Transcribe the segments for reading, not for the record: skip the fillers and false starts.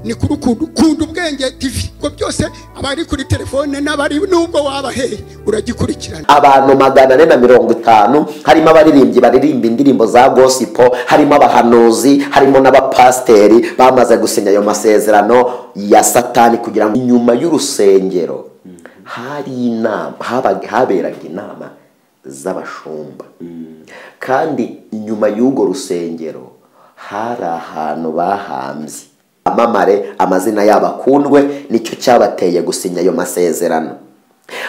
ni kuri kunda ubwenge TV ko byose abari kuri telefone n'abari nubwo wabaheye uragikurikirana. Abantu 450 harimo abaririmbyi baririmba indirimbo za gospel, harimo abahanuzi, harimo n'abapasteri bamaze gusinya ayo masezerano ya Satani kugira ngo inyuma y'urusengero hari inama, haberaga inama z'abashumba. Kandi inyuma y'ugo rusengero hari ahantu bahambye amamare amazina y'abakundwe, nicyo cyabateye gusinya ayo masezerano.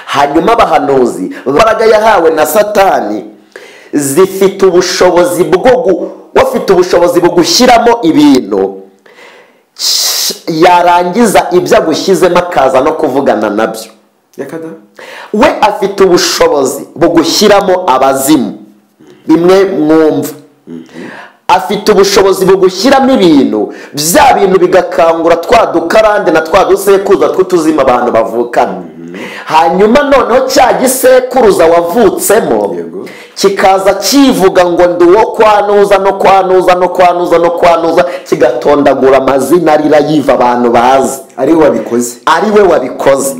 Hanyuma abahanuzi baraga yahawe na Satani zifite ubushobozi bwo gushyiramo ibintu, yarangiza ibyo agushyizemo akaza no kuvugana nabyo. We afite ubushobozi bwo gushyiramo abazimu bimwe mwumva, afite ubushobozi bwo gushyiramo ibintu, bya bintu bigakangura twa dukarande na twa dusekuruza tw'utuzima abantu bavukana. Hanyuma noneho cya gisekuruza wavutsemo kikaza kivuga ngo ndi uwo kwanuza no kwanuza no kwanuza no kwanuza, kigatondagura amazina arira yiva abantu bazi ari we wabikoze.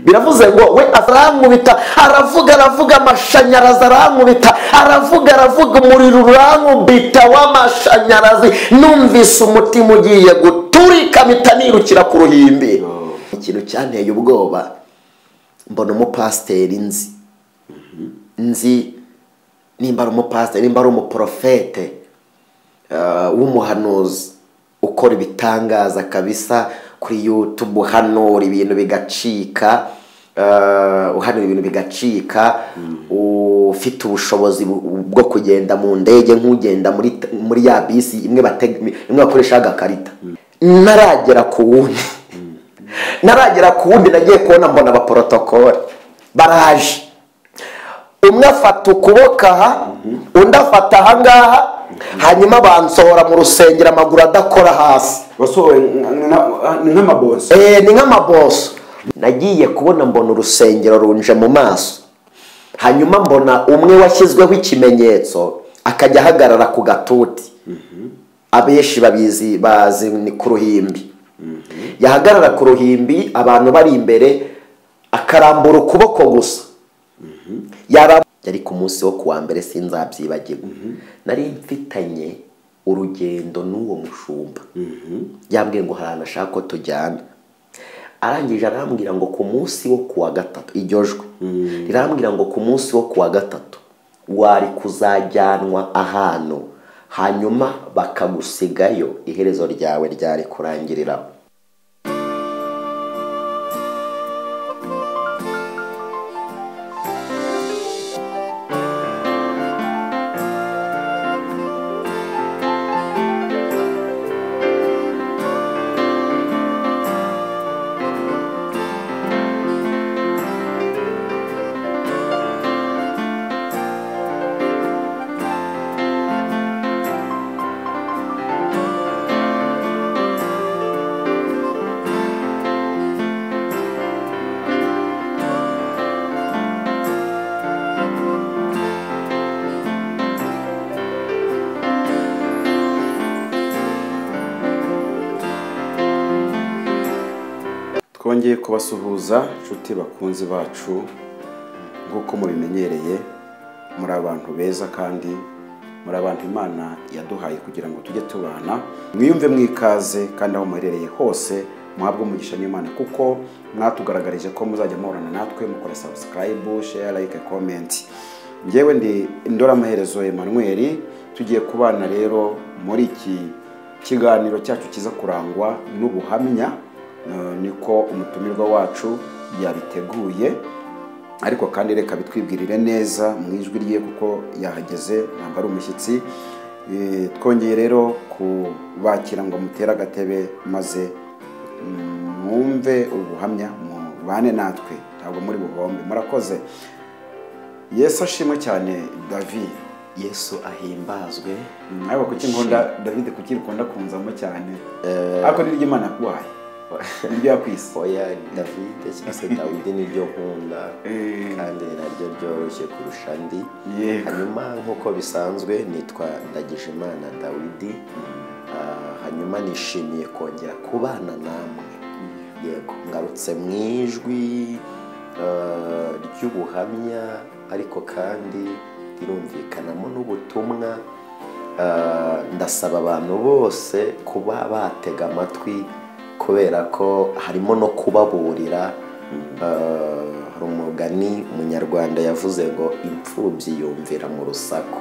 Biravuze ngo we arankubita, aravuga amashanyarazi, arankubita aravuga umuriro urankubita w'amashanyarazi, numvise umutima ugiye guturika mpita nirukira ku ruhimbi. Ikintu cyanteye ubwoba, mbona umupasteri nzi nimba ari umupasteri, nimba ari umuprofete w'umuhanuzi ukora ibitangaza kabisa kuri YouTube, uhanura ibintu bigacika, ufite ubushobozi bwo kugenda mu ndege nk'ugenda muri ya bisi imwe bakoresha agakarita. Naragera ku wundi nagiye kubona mbona abaprotokole baraje, umwe afata ukuboko aha, undi afata aha ngaha, hanyuma bansohora mu rusengero amaguru adakora hasi. Wasohoye ni nk'amaboso. Ni nk'amaboso. Nagiye kubona mbona urusengero runje mu maso, hanyuma mbona umwe washyizweho ikimenyetso akajya ahagarara ku gatuti. Abenshi bazi ni ku ruhimbi. Yahagarara ku ruhimbi, abantu bari imbere, akarambura ukuboko gusa. Yari ku munsi wo kuwa mbere sinzabyibagirwa. Nari mfitanye urugendo n'uwo mushumba. Yambwiye ngo harana ashaka ko tujyana. Arangije arambwira ngo ku munsi wo kuwa gatatu, ijyojwe rirambwira ngo ku munsi wo kuwa gatatu wari kuzajyanwa ahantu, hanyuma bakagusigayo, iherezo ryawe ryari kurangiriraho. Twongeye kubasuhuza inshuti bakunzi bacu, nk'uko mubimenyereye muri abantu beza kandi muri abantu Imana yaduhaye kugira ngo tujye tubana. Mwiyumve mwikaze kandi aho muherereye hose muhabwe umugisha n'Imana, kuko mwatugaragarije ko muzajya muhorana natwe mukora subscribe, share, like, comment. Ngewe ndi Ndora Amaherezo Emmanuel, tugiye kubana rero muri iki kiganiro cyacu kiza kurangwa n'ubuhamya. Niko umutumirwa wacu yabiteguye, ariko kandi reka bitwibwirire neza mu ijwi rye kuko yahageze, ntabwo ari umushyitsi. Twongeye rero kubakira ngo mutere agatebe maze mwumve ubuhamya, mubane natwe, ntabwo muri buhombe. Murakoze. Yesu ashimwe cyane. David, Yesu ahimbazwe. Ariko kuki nkunda David, kuki ukunda kunzamo cyane? Ariko ni Imana yakuhaye. Nibyo yakwise. Oya, David cyase Dawidi niryo nkunda kandi naryo byoroshye kurusha andi. Hanyuma nk'uko bisanzwe nitwa Ndagijimana Dawidi. hanyuma nishimiye kongera kubana namwe. Yego, ngarutse mu ijwi ry'ubuhamya, ariko kandi rirumvikanamo n'ubutumwa. Ndasaba abantu bose kuba batega amatwi, kubera ko harimo no kubaburira. Hari umugani umunyarwanda yavuze ngo imfubyi yumvira mu rusaku.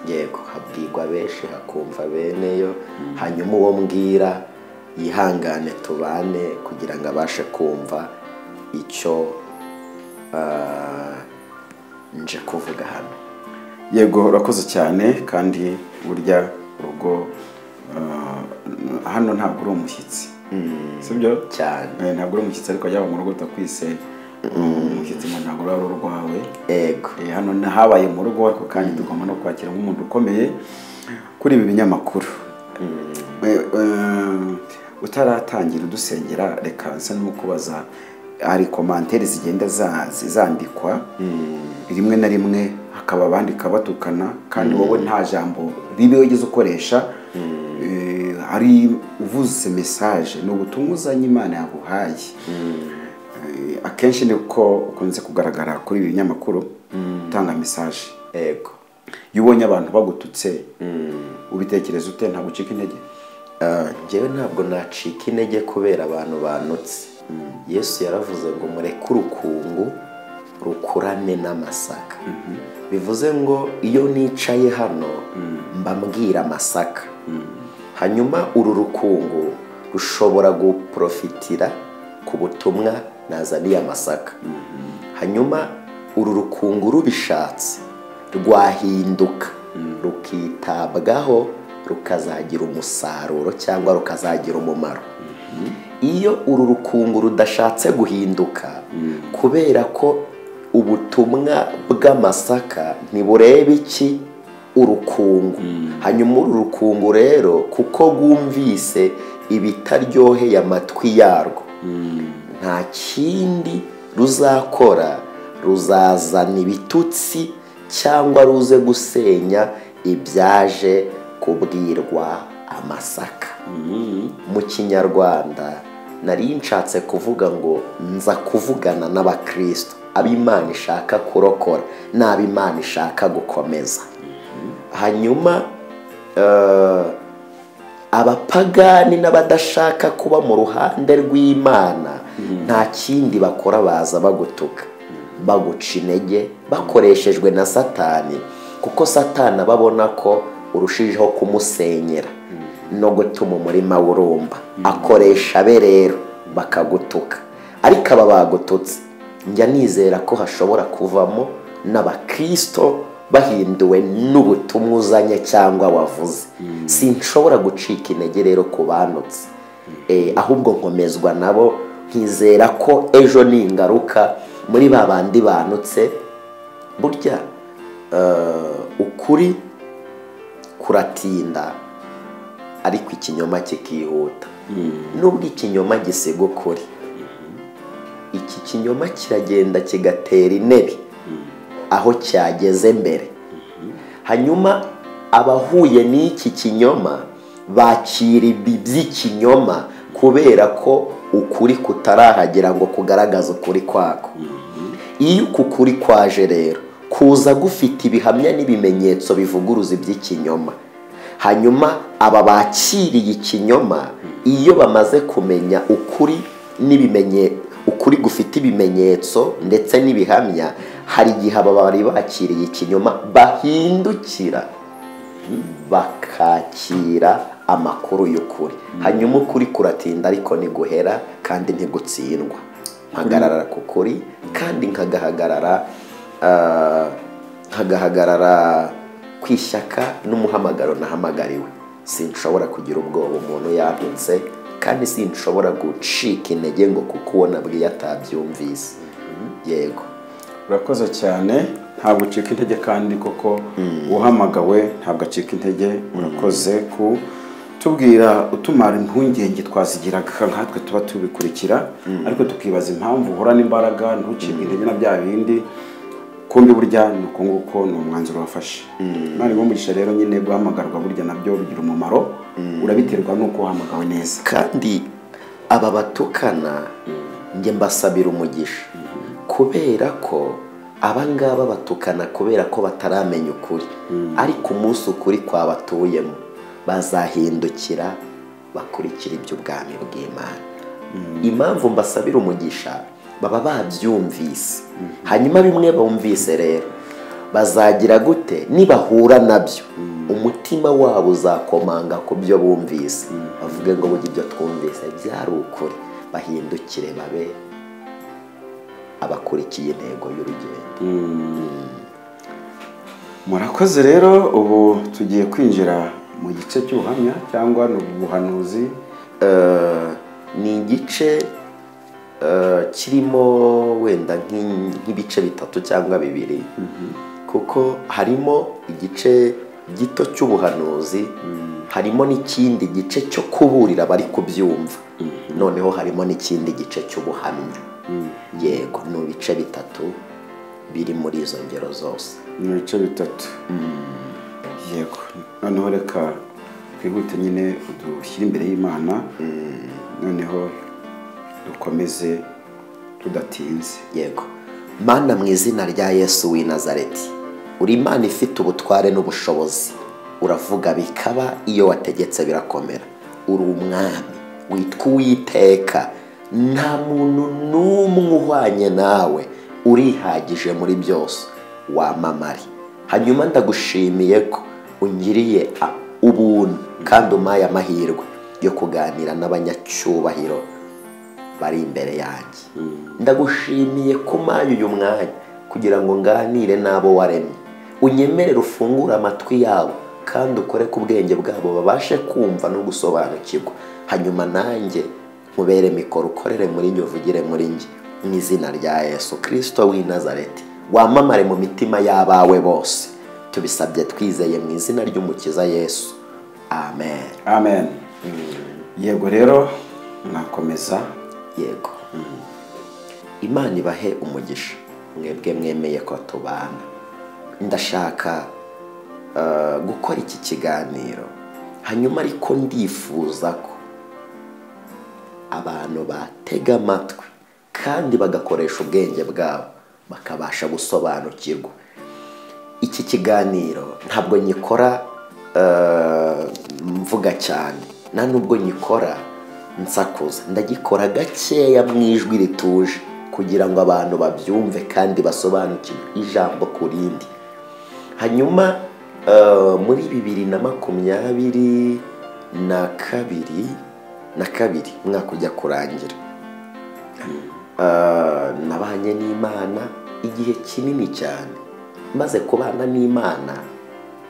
Yego, habwirwa benshi hakumva beneyo. Hanyuma uwo mbwira yihangane tubane kugira ngo abashe kumva icyo nje kuvuga hano. Yego, urakoze cyane. kandi burya urugo hano ntabwo uri umushyitsi, sibyo cyane? Ntabwo uri umushyitsi, ariko yaba mu rugo utakwise umushyitsi mu ntabwo ari urwawe. Yego, hano habaye mu rugo, ariko kandi tugomba no kwakira nk'umuntu ukomeye kuri ibi binyamakuru. Utaratangira udusengera, reka nsa n'umukubaza, hari komantere zigenda zandikwa rimwe na rimwe, hakaba abandika batukana, kandi wowe nta jambo ribi wigeze ukoresha. Hari uvuze message, ni ubutumwa uzanye Imana yaguhaye. Akenshi niko ukunze kugaragara kuri ibi binyamakuru, utanga message. yego. Iyo ubonye abantu bagututse, ubitekereza ute? Ntabwo ucika intege? Njyewe ntabwo nacika intege kubera abantu banutse. Yesu yaravuze ngo mureke urukungu rukurane n'amasaka. Bivuze ngo iyo nicaye hano mbambwira amasaka, hanyuma uru rukungu rushobora guprofitira ku butumwa nazaniye amasaka. Hanyuma uru rukungu rubishatse rwahinduka rukitabwaho, rukazagira umusaruro cyangwa rukazagira umumaro. Iyo uru rukungu rudashatse guhinduka, kubera ko ubutumwa bw'amasaka ntibureba iki? Urukungu. Hanyuma uru rukungu rero kuko rwumvise ibitaryoheye amatwi yarwo, nta kindi ruzakora, ruzazana ibitutsi cyangwa ruze gusenya ibyaje kubwirwa amasaka. Mu Kinyarwanda nari nshatse kuvuga ngo nza kuvugana n'abakristo, ab'Imana ishaka kurokora n'ab'Imana ishaka gukomeza. Hanyuma abapagani n'abadashaka kuba mu ruhande rw'Imana nta kindi bakora, baza bagutuka, baguca intege, bakoreshejwe na Satani, kuko Satani babona ko urushijeho kumusenyera no gutuma umurima w'urumba. Akoresha be rero bakagutuka, ariko aba bagututse njya nizera ko hashobora kuvamo n'abakristo bahinduwe n'ubutumwa uzanye cyangwa wavuze. Sinshobora gucika intege rero ku banutse, ahubwo nkomezwa nabo, nkizera ko ejo ningaruka muri babandi banutse. Burya ukuri kuratinda, ariko ikinyoma kikihuta. Nubwo ikinyoma gisiga ukuri, iki kinyoma kiragenda kigatera intebe aho cyageze mbere. Hanyuma abahuye n'iki kinyoma bakira ibi by'ikinyoma, kubera ko ukuri kutarahagera ngo kugaragaza ukuri kwako. Iyo uku kuri kwaje rero kuza gufite ibihamya n'ibimenyetso bivuguruza iby'ikinyoma, hanyuma aba bakiriye ikinyoma, iyo bamaze kumenya ukuri ukuri gufite ibimenyetso ndetse n'ibihamya, hari igihe aba bari bakiriye ikinyoma bahindukira bakakira amakuru y'ukuri. Hanyuma ukuri kuratinda, ariko ntiguhera kandi ntigutsindwa. Mpagarara ku kuri kandi nkagahagarara ku ishyaka n'umuhamagaro nahamagariwe. Sinshobora kugira ubwoba umuntu yantutse, kandi sinshobora gucika intege ngo kuko uwo nabwiye atabyumvise. Yego, urakoze cyane. Ntabwo ucika intege, kandi koko uhamagawe ntabwo acika intege. Urakoze kutubwira, utumara impungenge twazigiraga nkatwe tuba tubikurikira, ariko tukibaza impamvu uhorana imbaraga ntucike intege na bya bindi. Kumbi burya nuko nguko ni umwanzuro wafashe. Imana igumugisha rero nyine guhamagarwa burya nabyo bigira umumaro. urabiterwa n'uko wahamagawe neza. kandi aba batukana njye mbasabira umugisha kubera ko abangaba batukana kubera ko bataramenya ukuri, ariko umunsi ukuri kwabatuyemo bazahindukira bakurikira iby'ubwami bw'Imana. Impamvu mbasabira umugisha baba babyumvise, hanyuma bimwe bumvise rero bazagira gute nibahura nabyo, umutima wabo uzakomanga ku byo bumvise, bavuge ngo burya ibyo twumvise byari ukuri, bahindukire babe abakurikiye intego y'urugendo. Murakoze rero, ubu tugiye kwinjira mu gice cy'ubuhamya cyangwa n'ubuhanuzi. Ni igice kirimo wenda nk'ibice bitatu cyangwa bibiri, kuko harimo igice gito cy'ubuhanuzi, harimo n'ikindi gice cyo kuburira bari kubyumva, noneho harimo n'ikindi gice cy'ubuhamya. Yego, ni ibice bitatu biri muri izo ngero zose. Ni ibice bitatu. Yego, noneho reka twihute nyine dushyire imbere y'Imana, noneho dukomeze tudatinze. Yego. Mana, mu izina rya Yesu w'i Nazareti, uri Imana ifite ubutware n'ubushobozi, uravuga bikaba, iyo wategetse birakomera. Uri umwami witwa Uwiteka, nta muntu n'umwe uhwanye nawe, urihagije muri byose, wamamare. Hanyuma ndagushimiye ko ungiriye ubuntu kandi umpaye amahirwe yo kuganira n'abanyacyubahiro bari imbere yanjye. Ndagushimiye ko umpaye uyu mwanya kugira ngo nganire n'abo waremye, unyemerere ufungure amatwi yabo kandi ukore ku bwenge bwabo babashe kumva no gusobanukirwa. Hanyuma nanjye nkubere mikoro, ukorere muri njye, uvugire muri njye, mu izina rya Yesu Kristo w'i Nazareti, wamamare mu mitima y'abawe bose. Tubisabye twizeye mu izina ry'umukiza Yesu, amen. Amen. Yego rero, nakomeza. Yego. Imana ibahe umugisha mwebwe mwemeye ko tubana. Ndashaka gukora iki kiganiro, hanyuma ariko ndifuza ko abantu batega amatwi kandi bagakoresha ubwenge bwabo bakabasha gusobanukirwa. Iki kiganiro ntabwo nyikora mvuga cyane, nta nubwo nyikora nsakuza, ndagikora gakeya mu ijwi rituje kugira ngo abantu babyumve kandi basobanukirwe ijambo ku rindi. Hanyuma muri 2022 umwaka ujya kurangira, nabanye n'Imana igihe kinini cyane. Maze kubana n'Imana,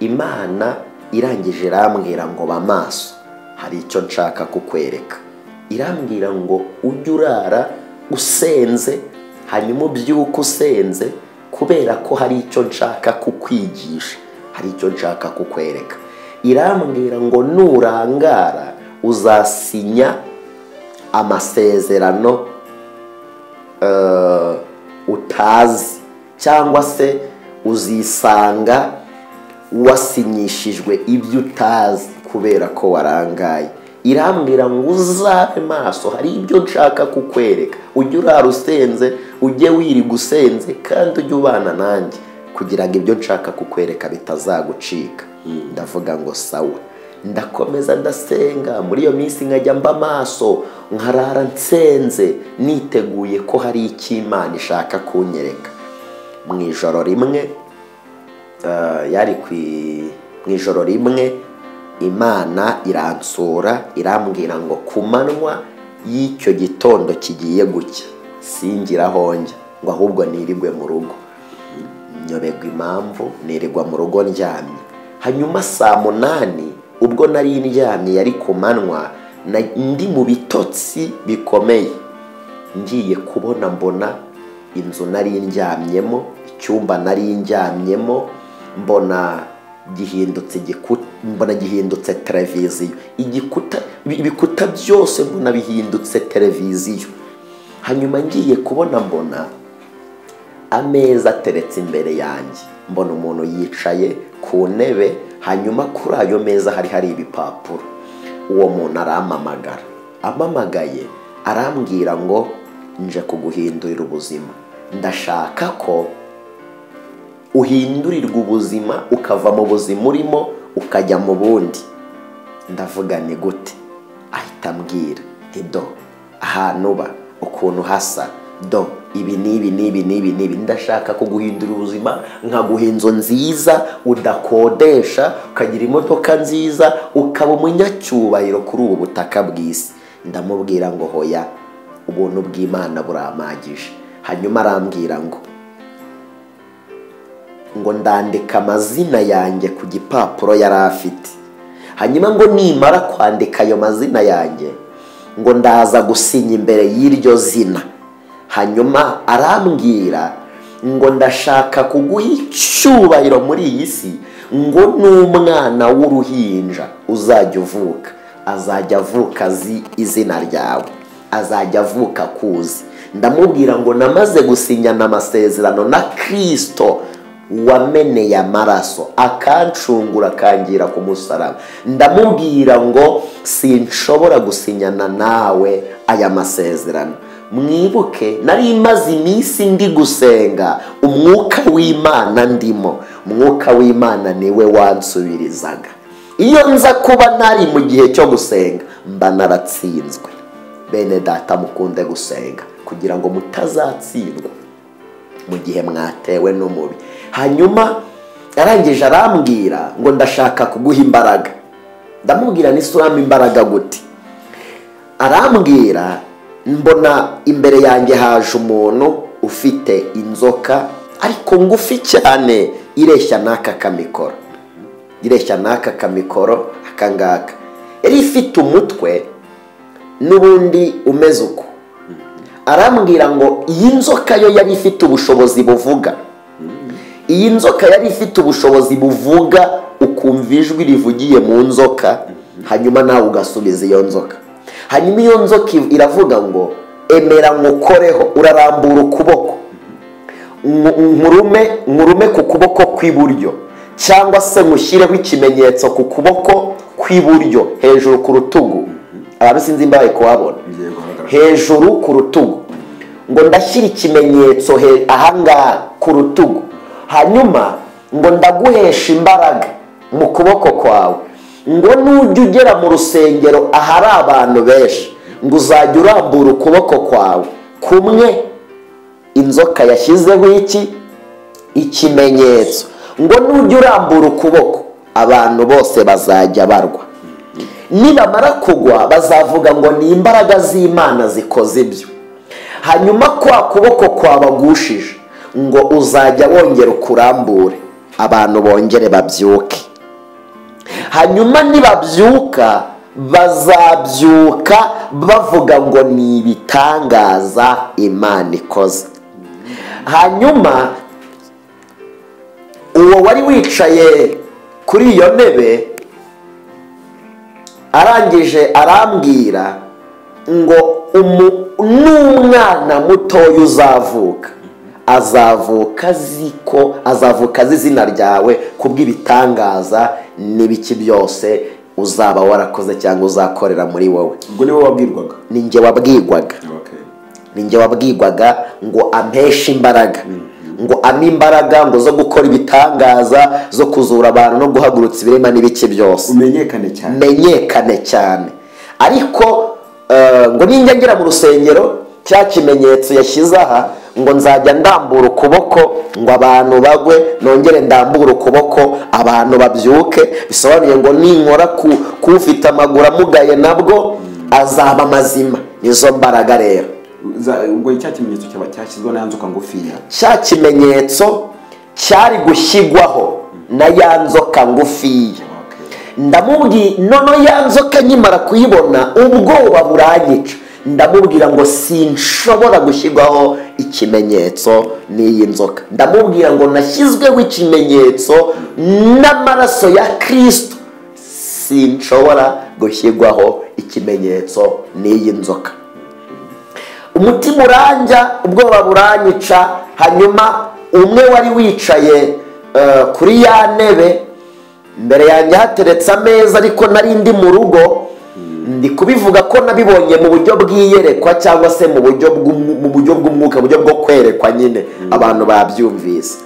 Imana irangije irambwira ngo ba maso, hari icyo nshaka kukwereka. Irambwira ngo ujye urara usenze, hanyuma ubyuke usenze, kubera ko hari icyo nshaka kukwigisha, hari icyo nshaka kukwereka. Irambwira ngo nurangara uzasinya amasezerano utazi, cyangwa se uzisanga wasinyishijwe ibyo utazi kubera ko warangaye. Irambwira ngo uzabe maso, hari ibyo nshaka kukwereka. Ujye urara usenze, ujye wiriga usenze, kandi ujye ubana nanjye kugira ngo ibyo nshaka kukwereka bitazagucika. Ndavuga ngo sawa. Ndakomeza ndasenga, muri iyo minsi nkajya mba maso, nkarara nsenze, niteguye ko hari icyo Imana ishaka kunyereka. Mu ijoro rimwe mu ijoro rimwe Imana iransura, irambwira ngo ku manywa y'icyo gitondo kigiye gucya singira aho njya, ngo ahubwo nirigwe mu rugo. Nyoberwa impamvu, nirigwa mu rugo ndyamye. Hanyuma saa 8 ubwo nari ndyamye, yari ku manywa, ndi mu bitotsi bikomeye, ngiye kubona mbona inzu nari ndyamyemo, icyumba nari ndyamyemo, mbona gihindutse televiziyo, ibikuta byose mbona bihindutse televiziyo. Hanyuma ngiye kubona mbona ameza ateretse imbere yanjye, mbona umuntu yicaye ku ntebe, hanyuma kuri ayo meza hari ibipapuro. uwo muntu arampamagara, ampamagaye arambwira ngo nje kuguhindurira ubuzima, ndashaka ko uhindurirwa ubuzima ukava mu buzima urimo ukajya mu bundi. Ndavuga ni gute? Ahita ambwira do ahantu uba, ukuntu hasa, do ibi n'ibi, ndashaka kuguhindura ubuzima, nkaguha inzu nziza udakodesha, ukagira imodoka nziza, ukaba umunyacyubahiro kuri ubu butaka bw'isi. Ndamubwira ngo hoya, ubuntu bw'Imana burampagije. Hanyuma arambwira ngo ndandika amazina yanjye ku gipapuro yari afite. Hanyuma ngo nimara kwandika ayo mazina yanjye, ngo ndaza gusinya imbere y'iryo zina. Hanyuma arambwira ngo ndashaka kuguha icyubahiro muri iyi si, ngo n'umwana w'uruhinja uzajya uvuka, azajya avuka azi izina ryawe, azajya avuka kuzi. Ndamubwira ngo namaze gusinyana amasezerano na Kristo wameneye amaraso akancungura akangira ku musaraba. Ndamubwira ngo sinshobora gusinyana nawe aya masezerano. Mwibuke nari maze iminsi ndi gusenga, umwuka w'Imana ndimo, umwuka w'Imana niwe wansubirizaga. Iyo nza kuba ntari mu gihe cyo gusenga, mba naratsinzwe. Bene data mukunde gusenga kugira ngo mutazatsindwa mu gihe mwatewe n'umubi. Hanyuma arangije arambwira ngo ndashaka kuguha imbaraga. Ndamubwira n'isura imbaraga gute? Arambwira mbona imbere yanjye haje umuntu ufite inzoka ariko ngufi cyane, ireshya n'aka kamikoro, ireshya n'aka kamikoro akangaka. Yari ifite umutwe n'ubundi umeze uko. Arambwira ngo iyi nzoka yo yari ifite ubushobozi buvuga. Iyi nzoka yari ifite ubushobozi buvuga, ukumva ijwi rivugiye mu nzoka, hanyuma nawe ugasubiza iyo nzoka. Hanyuma iyo nzoka iravuga ngo emera nkukoreho. Urarambura ukuboko, nkurume ku kuboko kw'iburyo, cyangwa se nkushyireho ikimenyetso ku kuboko kw'iburyo hejuru ku rutugu. Abantu sinzi mbaye kuhabona, hejuru ku rutugu. Ngo ndashyira ikimenyetso ahangaha ku rutugu. Hanyuma ngo ndaguhesha imbaraga mu kuboko kwawe, ngo nujya ugera mu rusengero ahari abantu benshi, ngo uzajya urambura ukuboko kwawe kumwe, inzoka yashyizeho ikimenyetso. Ngo nujya urambura ukuboko, abantu bose bazajya barwa. Nibamara kugwa bazavuga ngo ni imbaraga z'Imana zikoze ibyo. Hanyuma kwa kuboko kwabagushije, ngo uzajya wongera ukurambure, abantu bongere babyuke. Hanyuma nibabyuka bazabyuka bavuga ngo ni ibitangaza Imana ikoze. Hanyuma uwo wari wicaye kuri iyo ntebe arangije arambwira ngo n'umwana mutoya uzavuka, azavuka azi izina ryawe kubw'ibitangaza n'ibiki byose uzaba warakoze cyangwa uzakorera muri wowe. Ubwo niwe wabwirwaga? Ni njye wabwirwaga. Ni njye wabwirwaga ngo ampeshe imbaraga, ngo ampe imbaraga ngo zo gukora ibitangaza, zo kuzura abantu no guhagurutsa ibirema n'ibiki byose. Menyekane cyane. Ariko ngo ninjya ngera mu rusengero, cya kimenyetso yashyize aha, ngo nzajya ndambura ukuboko ngo abantu bagwe, nongere ndambura ukuboko abantu babyuke. Bisobanuye ngo ninkora kufite amaguru amugaye nabwo azaba mazima. Nizo mbaraga rero. Ubwo cya kimenyetso cyashyizweho na nzoka ngufiya, cya kimenyetso cyari gushyigwaho na ya nzoka ngufiya. Ndamubwiye none ya nzoka nyimara kuyibona ubwoba buranyica. Ndamubwira ngo sinshobora gushyirwaho ikimenyetso n'iyi nzoka. Ndamubwira ngo nashyizweho ikimenyetso n'amaraso ya Kristo, sinshobora gushyirwaho ikimenyetso n'iyi nzoka. Umutima uranja, ubwoba buranyica. Hanyuma umwe wari wicaye kuri ya ntebe, mbere yanjye hateretse ameza, ariko nari ndi mu rugo, ndi kubivuga ko nabibonye mu buryo bw'iyerekwa cyangwa se mu buryo bw'umwuka, mu buryo bwo kwerekwa nyine abantu babyumvise.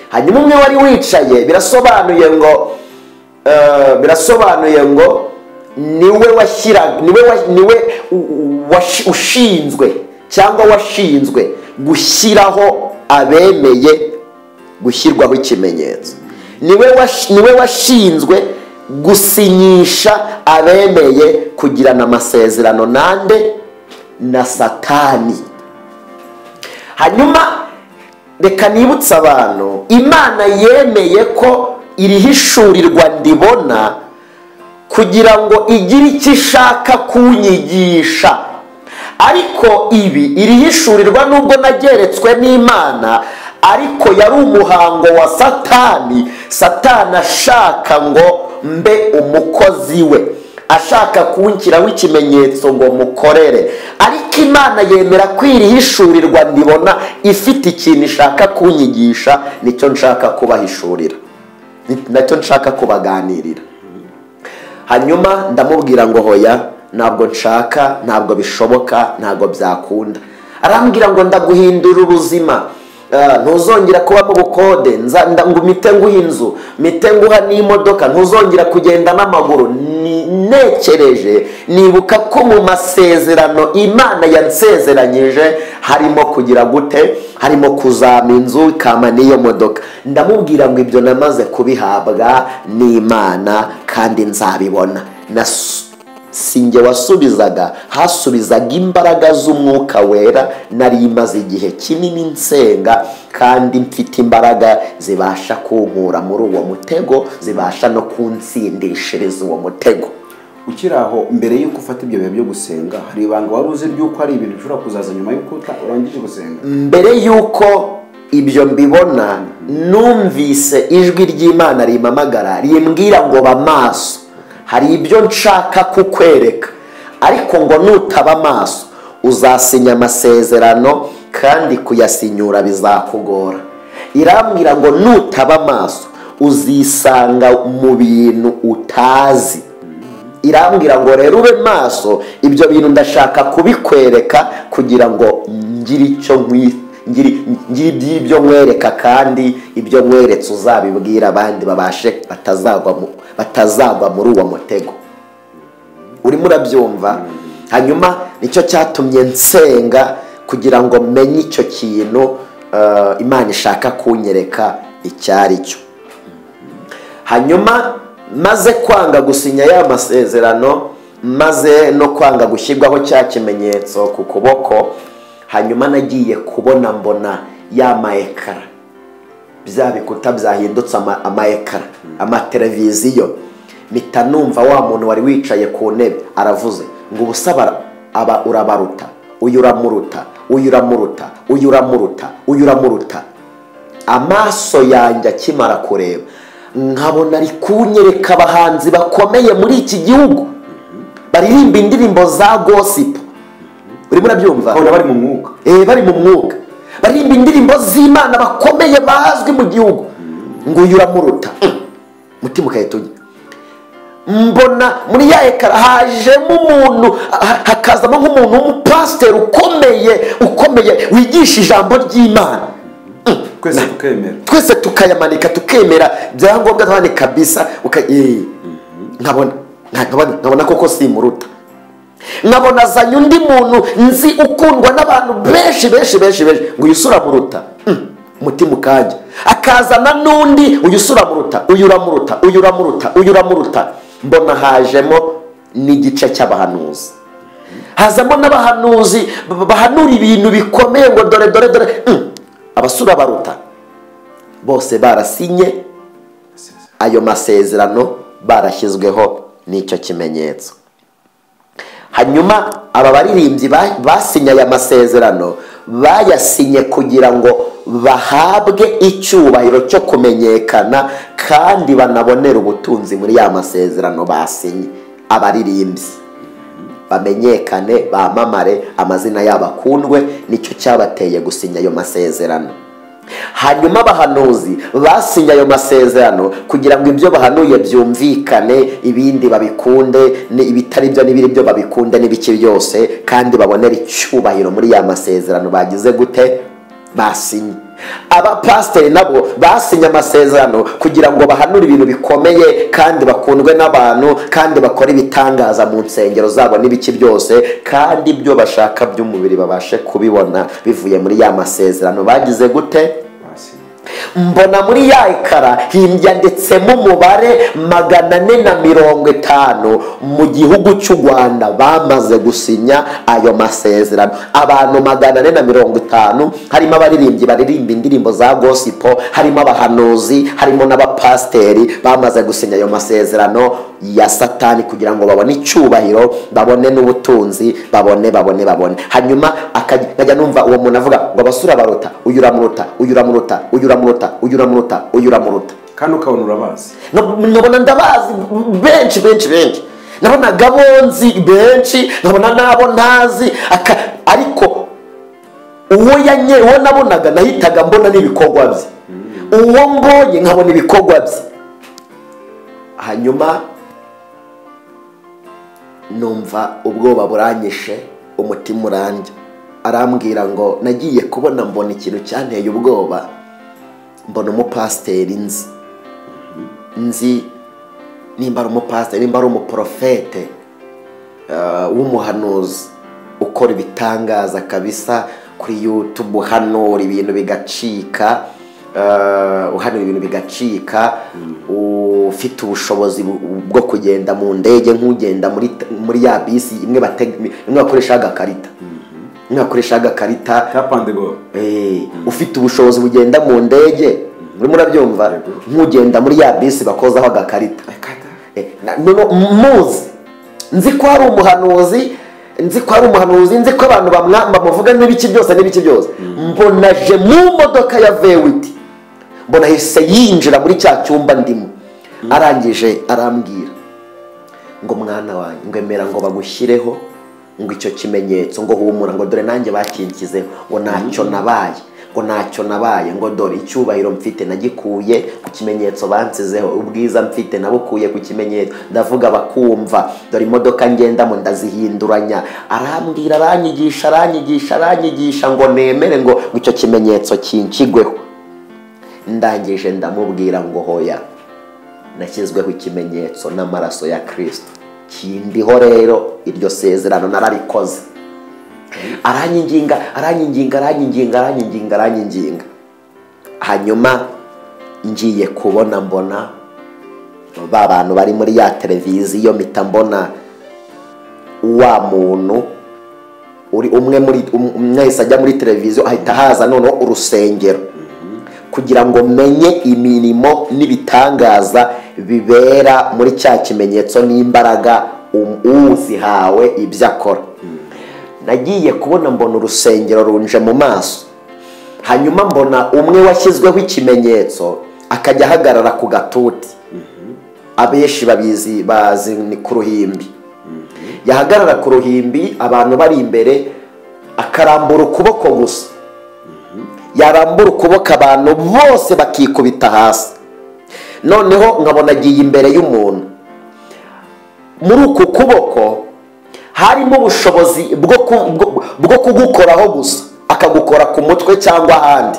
Hanyuma umwe wari wicaye, birasobanuye ngo niwe ushinzwe cyangwa washinzwe gushyiraho abemeye gushyirwaho ikimenyetso. Niwe washinzwe gusinyisha abemeye kugirana amasezerano nande? Na Satani. Hanyuma reka nibutsa abantu, Imana yemeye ko iri hishurirwa ndibona kugira ngo igire icyo ishaka kunyigisha. Ariko iri hishurirwa nubwo nageretswe n'Imana, ariko yari umuhango wa Satani. Satani ashaka ngo mbe umukozi we, ashaka kunshyiraho ikimenyetso ngo mukorere. Ariko Imana yemera ko iri hishurirwa ndibona ifite ikintu ishaka kunyigisha, nicyo nshaka kubahishurira, nacyo nshaka kubaganirira. Hanyuma ndamubwira ngo hoya, ntabwo nshaka, ntabwo bishoboka, ntabwo byakunda. Arambwira ngo ndaguhindura ubuzima, ntuzongera kuba mu bukode, ngo mite nguha inzu, mite nguha n'imodoka, ntuzongera kugenda n'amaguru. Nekereje nibuka ko mu masezerano Imana yansezeranyije harimo kugira gute, harimo kuzama inzu ikama n'iyo modoka. Ndamubwira ngo ibyo namaze kubihabwa n'Imana kandi nzabibona. Sinjye wasubizaga, hasubizaga imbaraga z'umwuka wera. Nari imaze igihe kinini nsenga kandi mfite imbaraga zibasha kunkura muri uwo mutego, zibasha no kunsindishiriza uwo mutego. Ukiri aho, mbere y'uko ufata ibyo bihe byo gusenga, hari ibanga wari uzi ry'uko hari ibintu bishobora kuzaza nyuma y'uko urangije gusenga? Mbere y'uko ibyo mbibona, numvise ijwi ry'Imana rimpamagara rimbwira ngo ba maso, hari ibyo nshaka kukwereka, ariko ngo nutaba maso uzasinya amasezerano kandi kuyasinyura bizakugora. Irambwira ngo nutaba maso uzisanga mu bintu utazi. Irambwira ngo rero ube maso, ibyo bintu ndashaka kubikwereka kugira ngo ngire ibyo mwereka, kandi ibyo mweretse uzabibwira abandi babashe batazagwa muri uwo mutego. Urimo urabyumva? Hanyuma nicyo cyatumye nsenga kugira ngo menye icyo kintu Imana ishaka kunyereka icyo ari cyo. Hanyuma maze kwanga gusinya ya masezerano, maze no kwanga gushyirwaho cya kimenyetso ku kuboko, hanyuma nagiye kubona mbona ya maekara, bya bikuta byahindutse amaekara, amateleviziyo. Mpita numva wa muntu wari wicaye ku ntebe aravuze ngo ubusaba urabaruta, uyu uramuruta, uyu uramuruta, uyu uramuruta, uyu uramuruta. Amaso yanjye akimara kureba, nkabona ari kunyereka abahanzi bakomeye muri iki gihugu baririmba indirimbo za gospel. Urimo urabyumva? Bari mu mwuka. Bari mu mwuka, baririmba indirimbo z'Imana bakomeye bazwi mu gihugu. Ngo uyu uramuruta, mutima ukahita mbona muri ya ekara hajemo umuntu, hakazamo nk'umuntu w'umupasiteri ukomeye wigisha ijambo ry'Imana. Twese tukayamanika tukemera, byangombwa cyane kabisa. Nkabona koko simuruta. Nkabona azanye undi muntu nzi ukundwa n'abantu benshi ngo uyusura muruta. Umutima ukajya akazana n'undi uyusura muruta, uyu uramuruta, uyu uramuruta, uyu uramuruta. Mbona hajemo n'igice cy'abahanuzi, hazamo n'abahanuzi bahanura ibintu bikomeye ngo dore abasura baruta. Bose barasinye ayo masezerano, barashyizweho n'icyo kimenyetso. Hanyuma aba baririmbyi basinye aya masezerano, bayasinye kugira ngo bahabwe icyubahiro cyo kumenyekana kandi banabonera ubutunzi muri ya masezerano basinye. Abaririmbyi bamenyekane, bamamare, amazina yabo akundwe, nicyo cyabateye gusinya ayo masezerano. hanyuma abahanuzi basinye ayo masezerano kugira ngo ibyo bahanuye byumvikane, ibindi babikunde, ibitari byo n'ibiri byo babikunde n'ibiki byose, kandi babonera icyubahiro muri ya masezerano bagize gute, basinye. Abapasiteri nabo basinye amasezerano kugira ngo bahanure ibintu bikomeye kandi bakundwe n'abantu, kandi bakora ibitangaza mu nsengero zabo n'ibiki byose, kandi ibyo bashaka by'umubiri babashe kubibona bivuye muri ya masezerano bagize gute. Mbona muri ya ekara hiyanditsemo umubare 450 mu gihugu cy'u Rwanda bamaze gusinya ayo masezerano. Abantu 450 harimo abaririmbyi baririmba indirimbo za gospel, harimo abahanuzi, harimo n'abapasiteri bamaze gusinya ayo masezerano ya Satani kugira ngo babone icyubahiro, babone n'ubutunzi, babone. Hanyuma akajya numva uwo muntu avuga ngo abasura baruta, uyuramuruta kandi ukabona urabazi. Nabona ndabazi benshi nabona gabonzi benshi, nabona nabo ntazi, ariko uwo nabonaga nahitaga mbona n'ibikorwa bye, uwo mbonye nkabona ibikorwa bye. Hanyuma numva ubwoba buranyishe, umutima urandya, arambwira ngo nagiye kubona mbona ikintu cyanteye ubwoba, mbona umupasiteri nzi nimba ari umupasiteri, nimba ari umuprofete w'umuhanuzi ukora ibitangaza kabisa kuri YouTube, uhanura ibintu bigacika, ufite ubushobozi bwo kugenda mu ndege nk'ugenda muri ya bisi imwe bakoresha agakarita, ufite ubushobozi bugenda mu ndege, urimo urabyumva, nk'ugenda muri ya bisi bakozaho agakarita. Muzi nzi ko ari umuhanuzi, nzi ko abantu bamuvuga n'ibiki byose. Mbona je mu modoka ya V8, mbona hise yinjira muri cya cyumba ndimo, arangije arambwira ngo mwana wanjye, ngo emera ngo bagushyireho ngo icyo kimenyetso, ngo humura, ngo dore nanjye bakinkizeho, ngo ntacyo nabaye, ngo dore icyubahiro mfite nagikuye ku kimenyetso bansizeho, ubwiza mfite nabukuye ku kimenyetso, ndavuga bakumva, dore imodoka ngendamo ndazihinduranya. Arambwira, aranyigisha ngo nemere ngo icyo kimenyetso kinkigweho. Ndangije ndamubwira ngo hoya, nashyizweho ikimenyetso n'amaraso ya Kristo, kindiho rero iryo sezerano nararikoze. Aranyinginga. Hanyuma ngiye kubona mbona ba bantu bari muri ya televiziyo, mpita mbona wa muntu uri umwe ajya muri televiziyo, ahita haza noneho urusengero kugira ngo menye imirimo n'ibitangaza bibera muri cya kimenyetso n'imbaraga uzihawe ibyo akora. Nagiye kubona mbona urusengero runje mu maso, hanyuma mbona umwe washyizweho ikimenyetso akajya ahagarara ku gatuti, abenshi bazi ni ku ruhimbi, yahagarara ku ruhimbi, abantu bari imbere, akarambura ukuboko gusa, yarambura ukuboko abantu bose bakikubita hasi. Noneho nkabona agiye imbere y'umuntu, muri uku kuboko harimo ubushobozi bwo kugukoraho gusa, akagukora ku mutwe cyangwa ahandi.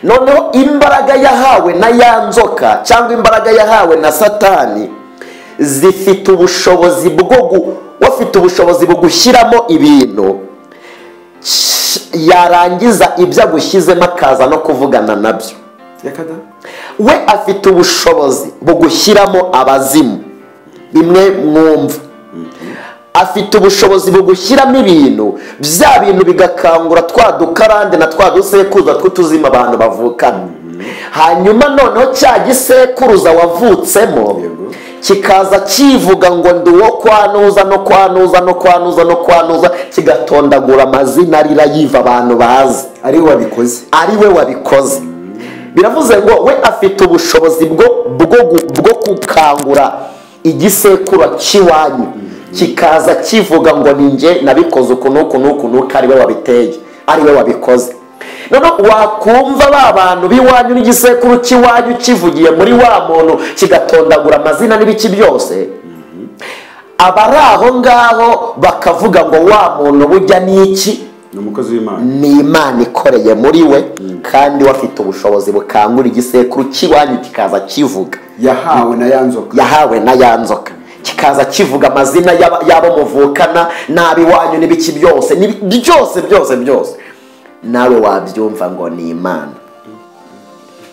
Noneho imbaraga yahawe na ya nzoka cyangwa imbaraga yahawe na Satani zifite ubushobozi ubushobozi bwo gushyiramo ibintu, yarangiza ibyo agushyizemo akaza no kuvugana nabyo. We afite ubushobozi bwo gushyiramo abazimu, bimwe mwumva, afite ubushobozi bwo gushyiramo ibintu, bya bintu bigakangura twa dukarande na twa dusekuruza tw'utuzima abantu bavukana. Hanyuma noneho cya gisekuruza wavutsemo kikaza kivuga ngo ndi uwo kwanuza, kigatondagura amazina arira yiva abantu bazi ari we wabikoze. Biravuze ngo we afite ubushobozi bwo gukangura igisekuru cy'iwanyu, kikaza kivuga ngo ninjye nabikoze uku n'uku ari we wabiteye, ari we wabikoze. none wakumva ba bantu b'iwanyu n'igisekuru cy'iwanyu kivugiye muri wa muntu kigatondagura amazina n'ibiki byose, abari aho ngaho bakavuga ngo wa muntu bujya n'iki, ni umukozi w'Imana, ni Imana ikoreye muri we, kandi wafite ubushobozi bukangura igisekuru cy'iwanyu kikaza kivuga, yahawe na ya nzoka kikaza kivuga amazina y'abo muvukana n'ab'iwanyu n'ibiki byose byose nawe wabyumva ngo ni Imana.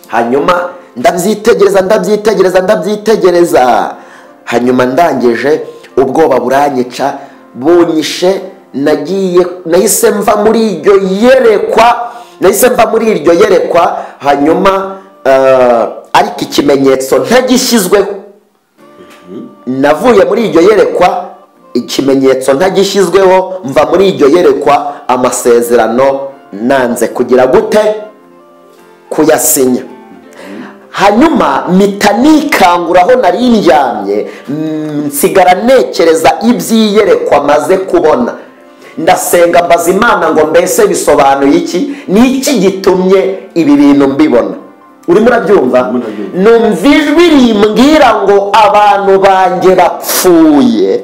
Hanyuma ndabyitegereza, hanyuma ndangije ubwoba buranyica bunyishe, nahise mva muri iryo yerekwa, hanyuma ariko ikimenyetso ntagishyizweho. Navuye muri iryo yerekwa, ikimenyetso ntagishyizweho, mva muri iryo yerekwa, amasezerano nanze kugira gute, kuyasinya. Hanyuma mpita nikangura aho nari ndyamye, nsigara nekereza iby'iyerekwa maze kubona, ndasenga mbaza Imana ngo mbese bisobanuye iki, ni iki gitumye ibi bintu mbibona. Urimo urabyumva? Numva ijwi rimbwira ngo abantu banjye bapfuye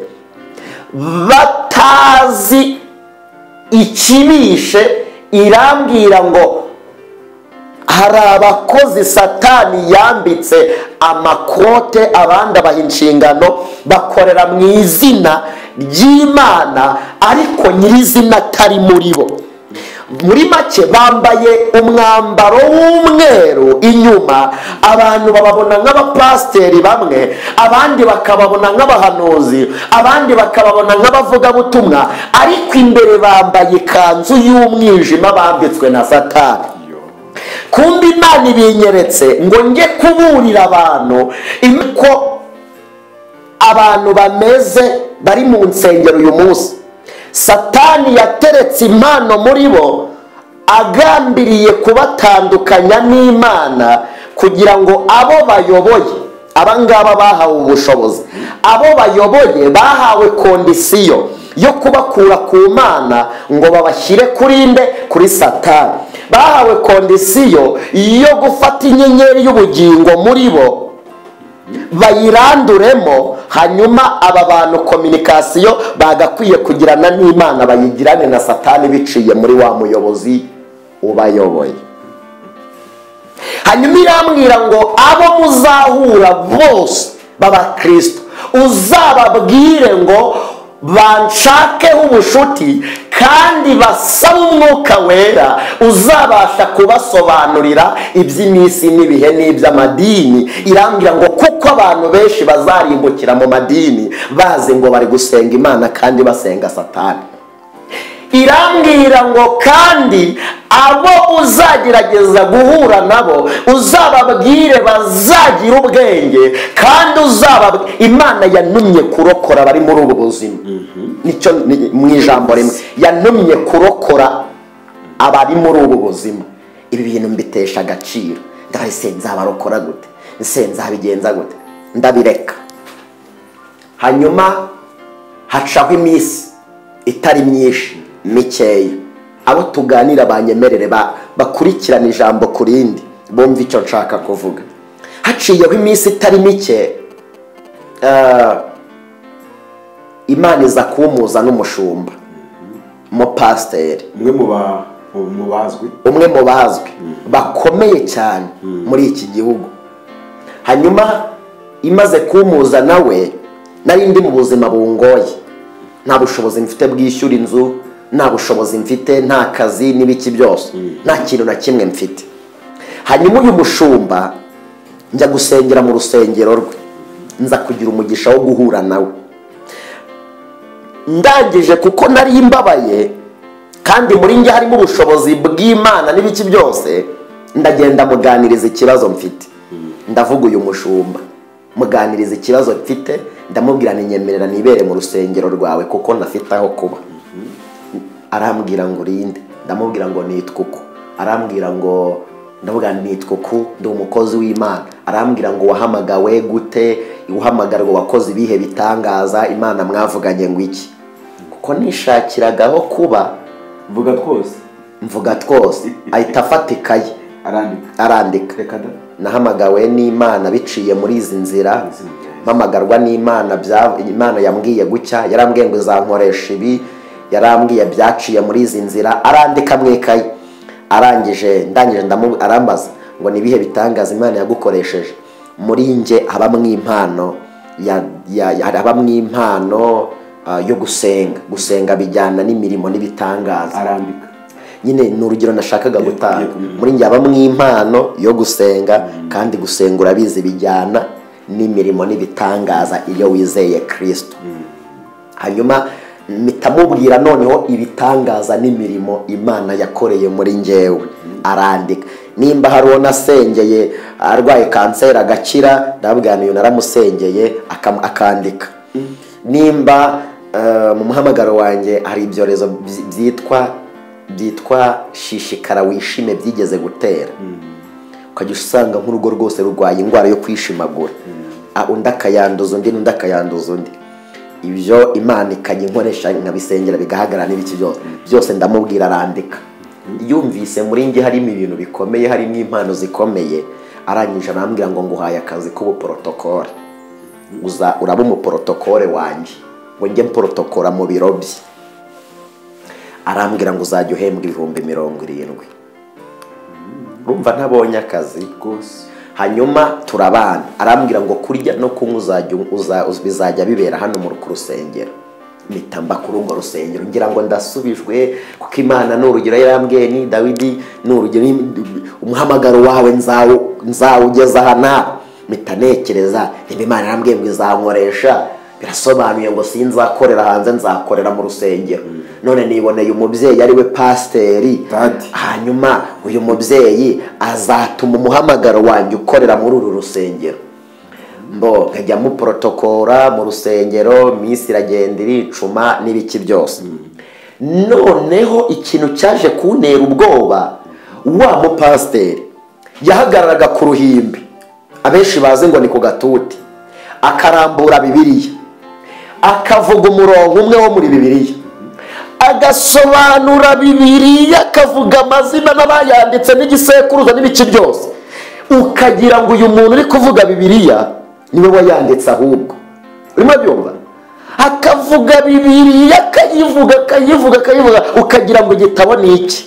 batazi ikibishe, irambwira ngo hari abakozi Satani yambitse amakote, abandi abaha inshingano, bakorera mu izina ry'Imana ariko nyirizina atari muri bo. Muri make bambaye umwambaro w'umweru inyuma, abantu bababona nk'abapasiteri bamwe, abandi bakababona nk'abahanuzi, abandi bakababona nk'abavugabutumwa, ariko imbere bambaye ikanzu y'umwijima bambitswe na Satani. Kumbe Imana ibinyeretse ngo njye kuburira abantu ko abantu bameze bari mu nsengero uyu munsi, Satani yateretse impano muri bo agambiriye kubatandukanya n'Imana, kugira ngo abo bayoboye, abangaba bahawe ubushobozi, abo bayoboye bahawe kondisiyo yo kubakura ku Mana ngo babashyire kuri nde, kuri Satani. Bahawe kondisiyo yo gufata inyenyeri y'ubugingo muri bo bayiranduremo, hanyuma aba bantu kominikasiyo bagakwiye kugirana n'Imana bayigirane na Satani biciye muri wa muyobozi ubayoboye. Hanyuma irambwira ngo abo muzahura bose b'Abakristo uzababwire ngo banshakeho ubushuti kandi basaba Umwuka Wera uzabasha kubasobanurira iby'iminsi n'ibihe n'iby'amadini. Irambwira ngo kuko abantu benshi bazarimbukira mu madini bazi ngo bari gusenga Imana kandi basenga Satani. Irambwira ngo kandi abo uzagerageza guhura nabo uzababwire bazagira ubwenge, kandi Imana yanumye kurokora bari muri ubu buzima. Nicyo mu ijambo rimwe, yanumye kurokora abari muri ubu buzima. Ibi bintu mbitesha agaciro, ndahise nzabarokora gute, nzabigenza gute, ndabireka. Hanyuma hacaho iminsi itari myinshi, mikeya, abo tuganira banyemerere bakurikirana ijambo ku rindi bumva icyo nshaka kuvuga. Haciyeho iminsi itari mike, Imana iza kumuza n'umushumba, umupasiteri, umwe mu bazwi bakomeye cyane muri iki gihugu. Hanyuma imaze kumuza nawe, nari ndi mu buzima bungoye, nta bushobozi mfite bwishyura inzu, nta bushobozi mfite, nta kazi n'ibiki byose, nta kintu na kimwe mfite. Hanyuma uyu mushumba njya gusengera mu rusengero rwe, nza kugira umugisha wo guhura nawe. Ndangije kuko nari imbabaye kandi muri njye harimo ubushobozi bw'Imana n'ibiki byose, ndagenda muganiriza ikibazo mfite. Ndavuga uyu mushumba, muganiriza ikibazo mfite, ndamubwira ninyemerera nibere mu rusengero rwawe kuko nafite aho kuba. Arambwira ngo urinde, ndamubwira ngo nitwa uku. Arambwira ngo, ndavuga nitwa uku, ndi umukozi w'Imana. Arambwira ngo wahamagawe gute, uhamagarwa wakoze ibihe bitangaza, Imana mwavuganye ngo iki? Kuko nishakiragaho kuba, vuga twose. mvuga twose ahita afata ikaye arandika. reka da nahamagawe n'Imana biciye muri izi nzira, mpamagarwa n'Imana, Imana yambwiye gucya, yarambwiye ngo izankoresha ibi, yarambwiye byaciye muri izi nzira, arandika mu ikaye. ndangije arambaza ngo nibihe bitangaza Imana yagukoresheje. muri nje habamwe impano habamwe impano yo gusenga bijyana n'imirimo n'ibitangaza. arandika nyine ni urugero nashakaga gutanga. muri njye habamwe impano yo gusenga, kandi gusenga urabizi bijyana n'imirimo n'ibitangaza iyo wizeye Kristo. hanyuma mitamubwira noneho ibitangaza n'imirimo Imana yakoreye muri njyewe, arandika. nimba hari uwo nasengeye arwaye kanseri agakira, ndabwira uyu naramusengeye, akandika. nimba mu muhamagaro wanjye hari ibyorezo byitwa shishikara wishime byigeze gutera, ukajya usanga nk'urugo rwose rurwaye indwara yo kwishimagura, undi akayanduza undi n'undi akayanduza undi. ibyo Imana ikajya inkoresha nkabisengera bigahagarara n'ibiki byose ndamubwira, arandika. yumvise muri njye harimo ibintu bikomeye, harimo impano zikomeye, arangije arambwira ngo nguhaye akazi k'ubuporotokole, uraba umuporotokole wanjye, ngo njye mporotokora mu biro bye. arambwira ngo uzajya uhembwa 70,000. urumva ntabonye akazi rwose. hanyuma turabana, arambwira ngo kurya no kunywa bizajya bibera hano mu rusengero. mitamba kuri urwo rusengero ngira ngo ndasubijwe, kuko Imana ni urugero yarambwiye ni Dawidi, ni urugero umuhamagaro wawe nzawugeza hana. mitanekereza Imana yarambwiye ngo izankoresha, birasobanuye ngo sinzakorera hanze, nzakorera mu rusengero. none niboneye umubyeyi ari we pasiteri, hanyuma uyu mubyeyi azatuma umuhamagaro wanjye ukorera muri uru rusengero. nkajya mu protokora mu rusengero, minsi iragenda iricuma n'ibiki byose. noneho ikintu cyaje kuntera ubwoba, wa mupasiteri yahagararaga ku ruhimbi, abenshi bazi ngo ni ku gatuti, akarambura Bibiliya, akavuga umurongo umwe wo muri Bibiliya, agasobanura Bibiliya, akavuga amazina n'abayanditse n'igisekuruza n'ibiki byose, ukagira ngo uyu muntu uri kuvuga Bibiliya niwe wayanditse, ahubwo urimo byumva. akavuga Bibiliya, akayivuga, ukagira ngo igitabo ni iki.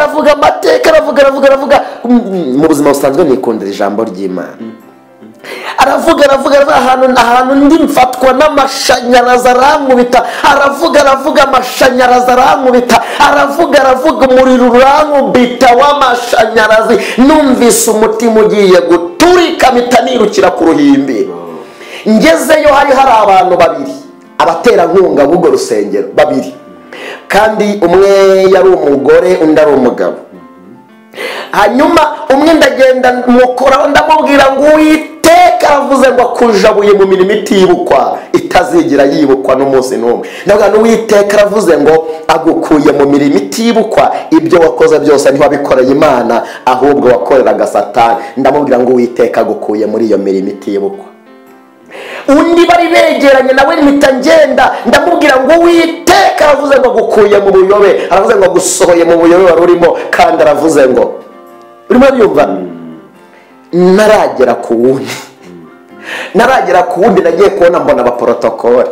avuga amateka, aravuga. mu buzima busanzwe nikundira ijambo ry'Imana. aravuga ahantu ndi mfatwa n'amashanyarazi arankubita, aravuga amashanyarazi arankubita, aravuga umuriro urankubita w'amashanyarazi, numvise umutima ugiye guturika, mpita nirukira ku ruhimbi. ngezeyo hari abantu babiri, abaterankunga b'urwo rusengero babiri, kandi umwe yari umugore undi ari umugabo. hanyuma umwe ndagenda mukoraho, ndamubwira ngo Uwiteka aravuze ngo akujabuye mu mirimo itibukwa, itazigira yibukwa n'umunsi n'umwe. ndavuga ngo Uwiteka aravuze ngo agukuye mu mirimo itibukwa, ibyo wakoze byose ntiwabikoreye Imana, ahubwo wakoreraga Satani. ndamubwira ngo Uwiteka agukuye muri iyo mirimo itibukwa. undi bari begeranye nawe mpita ngenda, ndamubwira ngo Uwiteka aravuze ngo agukuye mu buyobe, aravuze ngo agusohoye mu buyobe wari urimo, kandi aravuze ngo urimo byumva. naragera ku wundi nagiye kubona mbona abaporotokole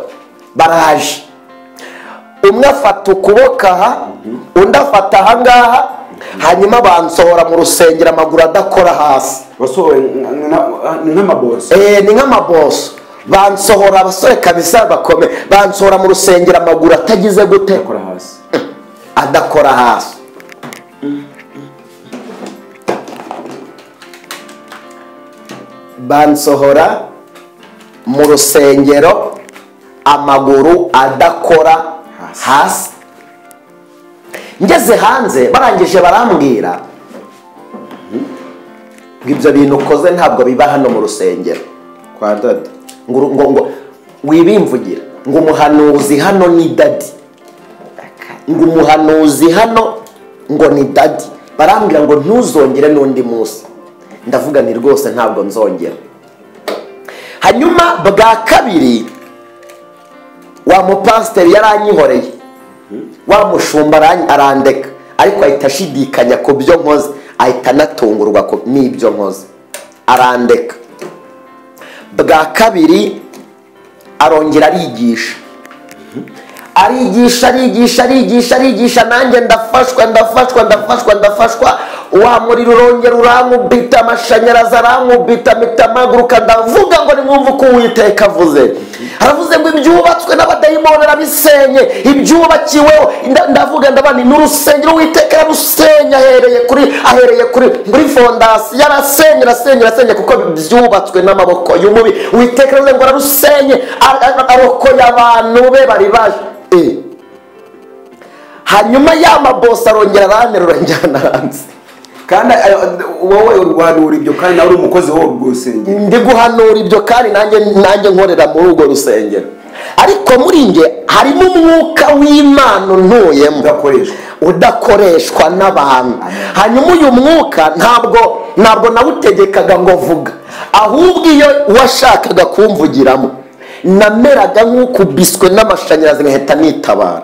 baraje, umwe afata ukuboko aha, undi afata aha ngaha, hanyuma bansohora mu rusengero amaguru adakora hasi. wasohoye nk'amaboso? ni nk'amaboso. bansohora abasore kabisa bakome, bansohora mu rusengero amaguru atagize gute, adakora hasi. bansohora mu rusengero amaguru adakora hasi. ngeze hanze barangije barambwira ngo ibyo bintu ukoze ntabwo biba hano mu rusengero kwa dada. ngo wibimvugira ngo umuhanuzi hano ni dadi, ngo umuhanuzi hano ngo ni dadi. barambwira ngo ntuzongere n'undi munsi. ndavuga ni rwose ntabwo nzongera. hanyuma bwa kabiri wa mupasiteri yaranyihoreye, wa mushumba arandeka, ariko ahita ashidikanya ku byo nkoze, ahita anatungurwa n'ibyo nkoze, arandeka. Bwa kabiri arongera arigisha, nanjye ndafashwa, wa muriro urongera urankubita, amashanyarazi arankubita, mpita mpaguruka ndavuga ngo nimwumve uko Uwiteka avuze. Aravuze ngo ibyubatswe n'abadayimoni arabisenye, ibyubakiweho ndavuga ndabani n'urusengero Uwiteka yarusenya, ahereye kuri fondasiyo, arasenye kuko byubatswe n'amaboko y'umubi. Uwiteka aravuze ngo ararusenye, arokoye abantu be bari baje. Hanyuma y'amabosi arongera aranterura njyana hanze. Kandi wowe urwanura ibyo kandi nawe uri umukozi w'urwo rusengero. Ndi guhanura ibyo kandi nanjye nkorera muri urwo rusengero, ariko muri nge harimo umwuka w'Imana ntuyemo udakoreshwa n'abantu. Hanyuma uyu mwuka ntabwo nawutegekaga ngo vuga, ahubwo iyo washakaga kumvugiramo nameraga nk'ukubiswe n'amashanyarazi, nkahita nitabara,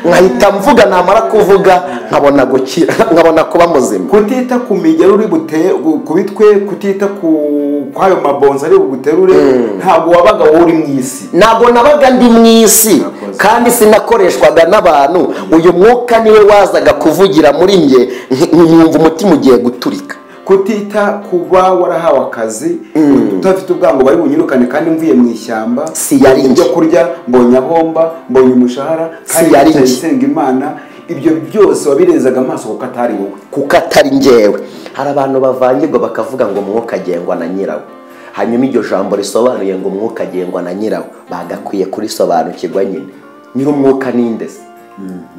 nkahita mvuga, namara kuvuga nkabona gukira, nkabona kuba muzima. Kutita ku migero uri kubitwe, kutita kwayo mabonza ari buguterure, ntabwo wabaga uri mu isi. Ntabwo nabaga ndi mu isi kandi sinakoreshwaga n'abantu. Uyu mwuka niwe wazaga kuvugira muri nge, nyumva umutima ugiye guturika. Kutita kuba warahawe akazi, utafite ubwango bari bunyirukane kandi mvuye mu ishyamba, si yari ibyo kurya mbonye ahomba, mbonye umushahara, si yari nsenga Imana. Ibyo byose wabirezaga amaso kuko atari wowe, kuko atari njyewe. Hari abantu bavangirwa bakavuga ngo umwuka agengwa na nyirawo, hanyuma iryo jambo risobanuye ngo umwuka agengwa na nyirawo bagakwiye kurisobanukirwa nyine. Nyir'umwuka ninde se?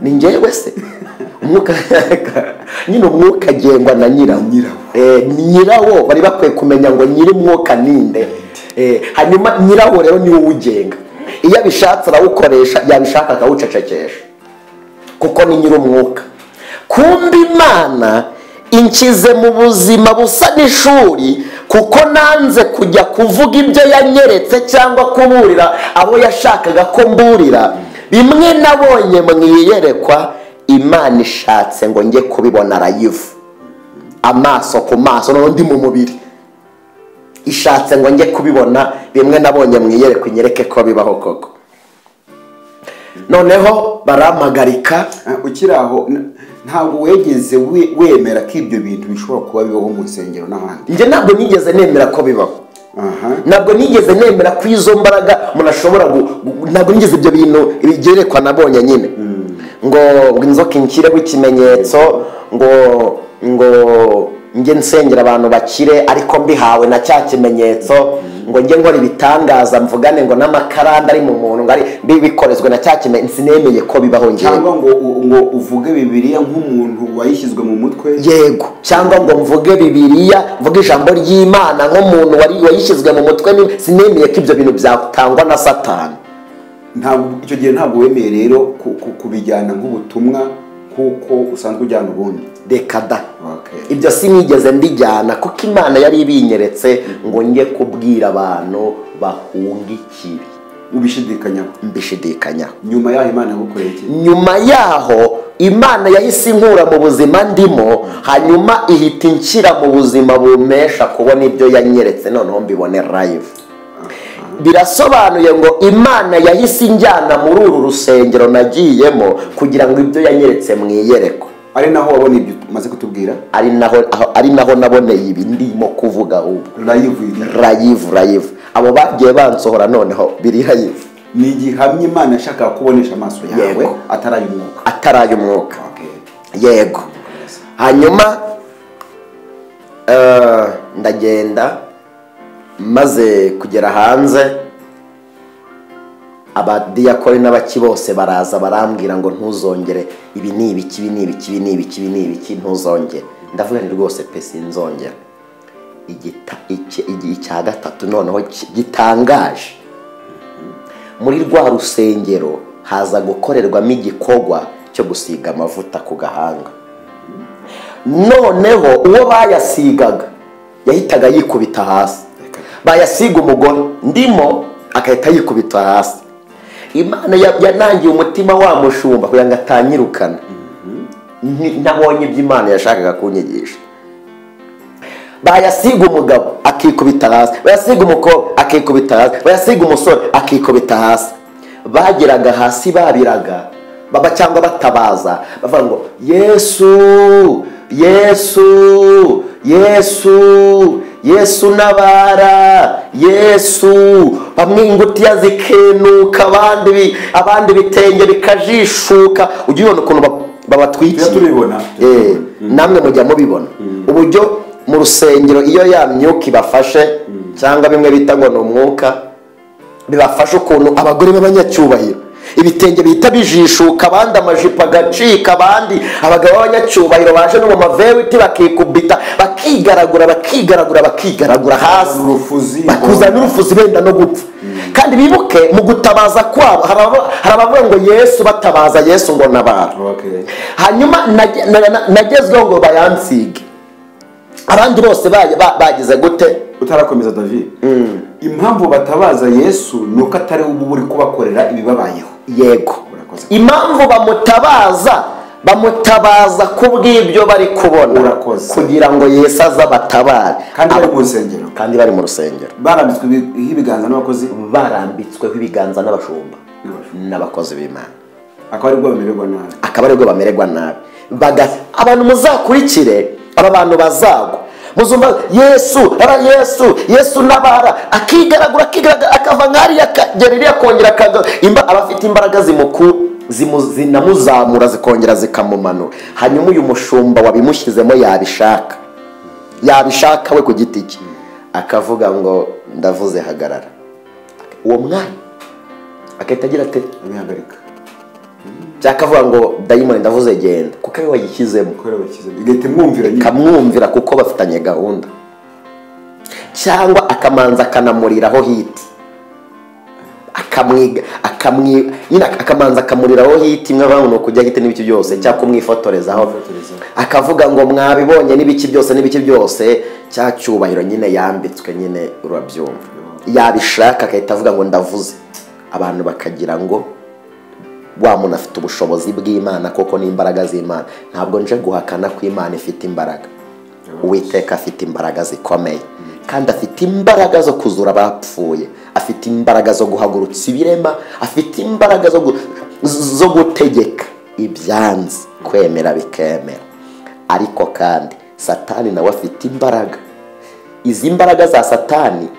Ni njyewe se? Umwuka nyine umwuka agengwa na nyirawo. Ni nyirawo, bari bakwiye kumenya ngo nyir'umwuka ninde. Hanyuma nyirawo rero niwe uwugenga, iyo abishatse arawukoresha, yabishaka akawucecekesha, kuko ni nyir'umwuka. Kumbe Imana inkize mu buzima busa n'ishuri, kuko nanze kujya kuvuga ibyo yanyeretse cyangwa kuburira abo yashakaga ko mburira. Bimwe nabonye mu iyerekwa, Imana ishatse ngo njye kubibona live, amaso ku maso, n'undi mu mubiri. Ishatse ngo njye kubibona bimwe nabonye mu iyerekwa, inyereke ko bibaho koko. Noneho barampagarika. Ukiri aho, ntabwo wegeze wemera ko ibyo bintu bishobora kuba bibaho mu nsengero n'ahandi? Njye ntabwo nigeze nemera ko bibaho. Ntabwo nigeze nemera ko izo mbaraga umuntu ashobora, ntabwo nigeze ibyo bintu bigerekwa nabonye nyine, ngo inzoka inshyireho ikimenyetso, ngo njye nsengera abantu bakire, ariko mbihawe na cya kimenyetso, ngo njye nkora ibitangaza mvugane ngo n'amakaranda ari mu muntu ngo ari bikorezwe na cya kimenyetso. Sinemeye ko bibaho njye. Cyangwa ngo uvuge Bibiliya nk'umuntu wayishyizwe mu mutwe? Yego. Cyangwa ngo mvuge Bibiliya, mvuge ijambo ry'Imana nk'umuntu wayishyizwe mu mutwe. Sinemeye ko ibyo bintu byatangwa na Satani. Icyo gihe ntabwo wemeye rero kubijyana nk'ubutumwa kuko usanzwe ujyana ubundi? Reka da. Ibyo sinigeze mbijyana, kuko Imana yari ibinyeretse ngo njye kubwira abantu bahunga ikibi. Ubishidikanyaho? Mbishidikanyaho. Nyuma yaho Imana yagukoreye iki? Nyuma yaho Imana yahise inkura mu buzima ndimo, hanyuma ihita inshyira mu buzima bumesha kubona ibyo yanyeretse, noneho mbibone live. Birasobanuye ngo Imana yahise injyana muri uru rusengero nagiyemo kugira ngo ibyo yanyeretse mu iyerekwa. Ari naho wabona ibyo maze kutubwira? Ari naho naboneye ibi ndimo kuvuga ahubwo. Live. Abo bagiye bansohora noneho biri live. Ni igihamya Imana yashaka kubonesha amaso yawe, ataraye umwuka. Yego. Hanyuma ndagenda, maze kugera hanze, abadiyakoni n'abaki bose baraza barambwira ngo ntuzongere, ibi ni ibiki, ntuzongere. Ndavuga ni rwose pe sinzongera. Icya gatatu noneho gitangaje, muri rwa rusengero haza gukorerwamo igikorwa cyo gusiga amavuta ku gahanga. Noneho uwo bayasigaga yahitaga yikubita hasi. Bayasiga umugore ndimo, akahita yikubita hasi. Imana yanangiye umutima wa mushumba kugira ngo atanyirukana. Nabonye ibyo Imana yashakaga kunyigisha. Bayasiga umugabo akikubita hasi, bayasiga umukobwa akikubita hasi, bayasiga umusore akikubita hasi. Bageraga hasi babiraga baba cyangwa batabaza bavuga ngo Yesu, Yesu, Yesu, Yesu nabara, Yesu. Bamwe ingutiya zikenuka, abandi bitenge bikajishuka. Ujye ubona ukuntu babatwikiye. Turibona. Namwe mujya mubibona uburyo mu rusengero iyo ya myuka ibafashe cyangwa bimwe bita ngo ni umwuka bibafasha ukuntu abagore b'abanyacyubahiro ibitenge bihita bijishuka, abandi amajipo agacika, abandi abagabo b'abanyacyubahiro baje no mu mavewiti bakikubita bakigaragura hasi, bakuzana n'urufuzi benda no gupfa. Kandi bibuke mu gutabaza kwabo hari abavuga ngo Yesu, batabaza Yesu ngo nabara. Hanyuma nagezweho ngo bayansige, abandi bose bagize gute. Utarakomeza David, impamvu batabaza Yesu nuko atari ubu uri kubakorera ibibabayeho. Yego, impamvu bamutabaza kubw'ibyo bari kubona kugira ngo Yesu aza batabare. Kandi bari mu rusengero barambitsweho ibiganza n'abakozi, barambitsweho ibiganza n'abashumba n'abakozi b'Imana. akaba aribwo bamererwa nabi. Abantu muzakurikire aba bantu bazagwa, muzumva Yesu, Yesu nabara, akigaragura akava nk'ariya akagera akongera abafite imbaraga zinamuzamura zikongera zikamumanura. Hanyuma uyu mushumba wabimushyizemo yabishaka we ku giti cye akavuga ngo ndavuze hagarara. Uwo mwanya akahita agira ati abihagarika, cyakavuga ngo dayimoni ndavuze genda, kuko ari wayishyizemo kamwumvira kuko bafitanye gahunda. Cyangwa akamanza akanamuriraho hiti, akamanza akamuriraho hiti, mwabantu no kujya hiti n'ibiki byose, cyangwa kumwifotorezaho akavuga ngo mwabibonye n'ibiki byose cya cyubahiro nyine yambitswe nyine urabyumva. Yabishaka akahita avuga ngo ndavuze, abantu bakagira ngo wa muntu afite ubushobozi bw'Imana koko n'imbaraga z'Imana. Ntabwo nje guhakana ko Imana ifite imbaraga. Uwiteka afite imbaraga zikomeye, kandi afite imbaraga zo kuzura abapfuye, afite imbaraga zo guhagurutsa ibirema, afite imbaraga zo gutegeka ibyanze kwemera bikemera. Ariko kandi Satani nawe afite imbaraga. Izi mbaraga za Satani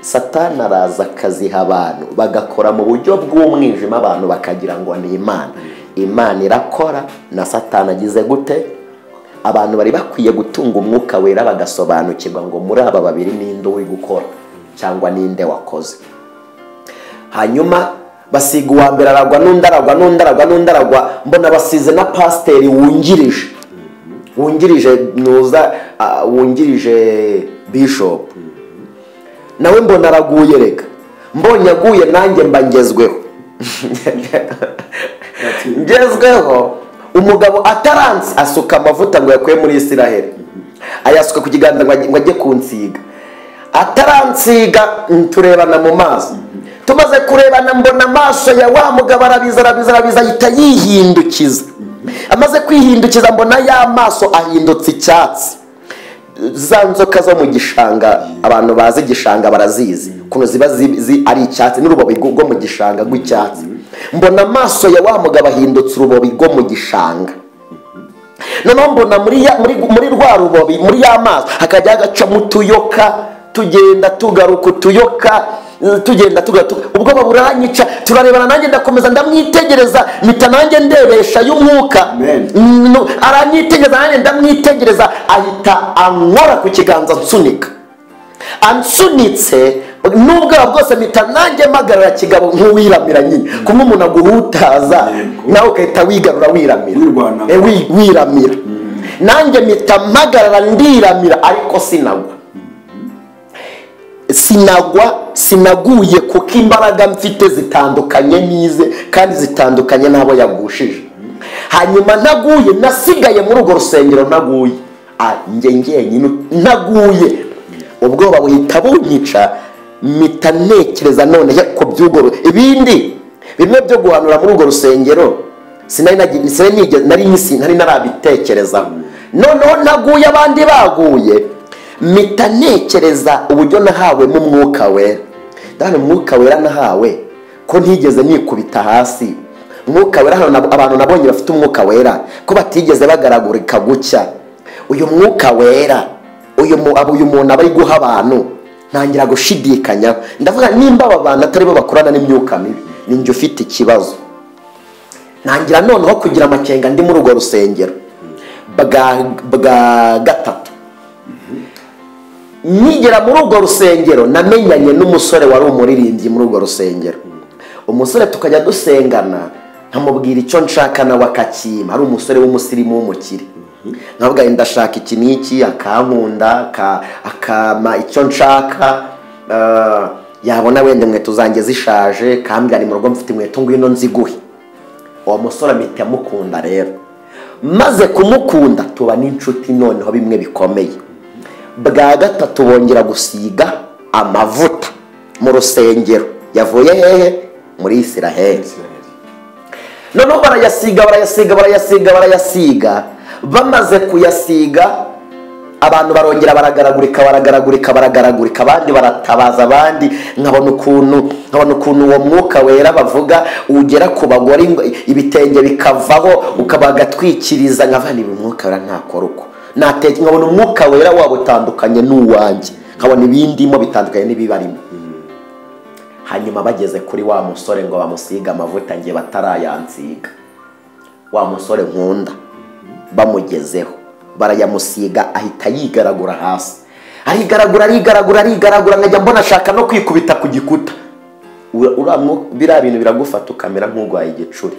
araza akaziha abantu bagakora mu buryo bw'umwijima, abantu bakagira ngo ni Imana irakora na Satani agize gute. Abantu bari bakwiye gutunga umwuka wera bagasobanukirwa ngo muri aba babiri ninde uri gukora cyangwa ninde wakoze. Hanyuma basiga uwa mbere aragwa n'undi aragwa, mbona basize na pasiteri wungirije bishop, nawe mbona araguye. Reka mbonye aguye nanjye mba ngezweho. Umugabo ataransi asuka amavuta ngo yakuye muri Isiraheli, ayasuka ku kiganza ngo ajye kunsiga. Ataransiga turebana mu maso, tumaze kurebana mbona amaso ya wa mugabo arabiza ahita yihindukiza. Amaze kwihindukiza mbona ya maso ahindutse icyatsi. Za nzoka zo mu gishanga, abantu bazi igishanga barazizi kuno ziba ari icyatsi, n'urubobi rwo mu gishanga rw'icyatsi. Mbona amaso ya wa mugabo ahindutse urubobi rwo mu gishanga. Noneho mbona muri rwa rubobi, muri ya maso hakajya hagacamo utuyoka, tugenda tugaruka utuyoka, ubwoba buranyica. Turarebana nanjye ndakomeza ndamwitegereza, mpita nanjye ndebesha y'umwuka. Aranyitegereza nanjye ndamwitegereza, ahita ankora ku kiganza ansunitse n'ubwoba bwose mpita nanjye mpagarara kigabo nk'uwiramira nyine, kumwe umuntu aguhutaza nawe ukahita wigarura wiramira. Nanjye mpita mpagarara ndiramira, ariko sinaguye kuko imbaraga mfite zitandukanye n'ize, kandi zitandukanye n'abo yagushije. Hanyuma ntaguye, nasigaye muri urwo rusengero ntaguye, njyenyine ntaguye. Ubwoba buhita bunyica, mpita ntekereza none ku by'ubwo ibindi bimwe byo guhanura muri urwo rusengero nari narabitekerezaho. Noneho naguye abandi baguye, mpita ntekereza uburyo nahawemo umwuka wera. ndabona umwuka wera nahawe ko ntigeze nikubita hasi. Umwuka wera abantu nabonye bafite umwuka wera ko batigeze bagaragurika gucya. Uyu mwuka wera uyu muntu aba ari guha abantu, ntangira gushidikanya ndavuga nimba aba bantu atari bo bakorana n'imyuka mibi, ninjye ufite ikibazo. Ntangira noneho kugira amakenga ndi muri urwo rusengero bwa gatatu. Nigera muri urwo rusengero namenyanye n'umusore wari umuririmbyi muri urwo rusengero. Umusore tukajya dusengana, nkamubwira icyo nshaka nawe akakima. Ari umusore w'umusirimu w'umukire. Nkavuga ndashaka iki n'iki, akankunda akama icyo nshaka. Yabona wenda inkweto zanjye zishaje, kambwira ni mu rugo mfite inkweto ngwino nziguhe. Uwo musore mpita mukunda rero. Maze kumukunda tuba n'inshuti noneho bimwe bikomeye. Bwa gatatu bongera gusiga amavuta mu rusengero. Yavuye hehe? Muri Isiraheli. Noneho barayasiga. Bamaze kuyasiga, abantu barongera baragaragurika, abandi baratabaza abandi. nkabona ukuntu uwo mwuka wera bavuga ugera ku bagore ibitenge bikavaho ukabagatwikiriza. nkavana ibi mwuka wera ntakora uko. nkabona umwuka wera wabo utandukanye n'uwanjye, nkabona ibindimo bitandukanye n'ibibarimo. Hanyuma bageze kuri wa musore ngo bamusiga amavuta ngiye batarayansiga. Wa musore nkunda bamugezeho barayamusiga, ahita yigaragura hasi. Arigaragura nkajya mbona ashaka no kwikubita ku gikuta. Biriya bintu biragufata ukamera nk'urwaye igicuri,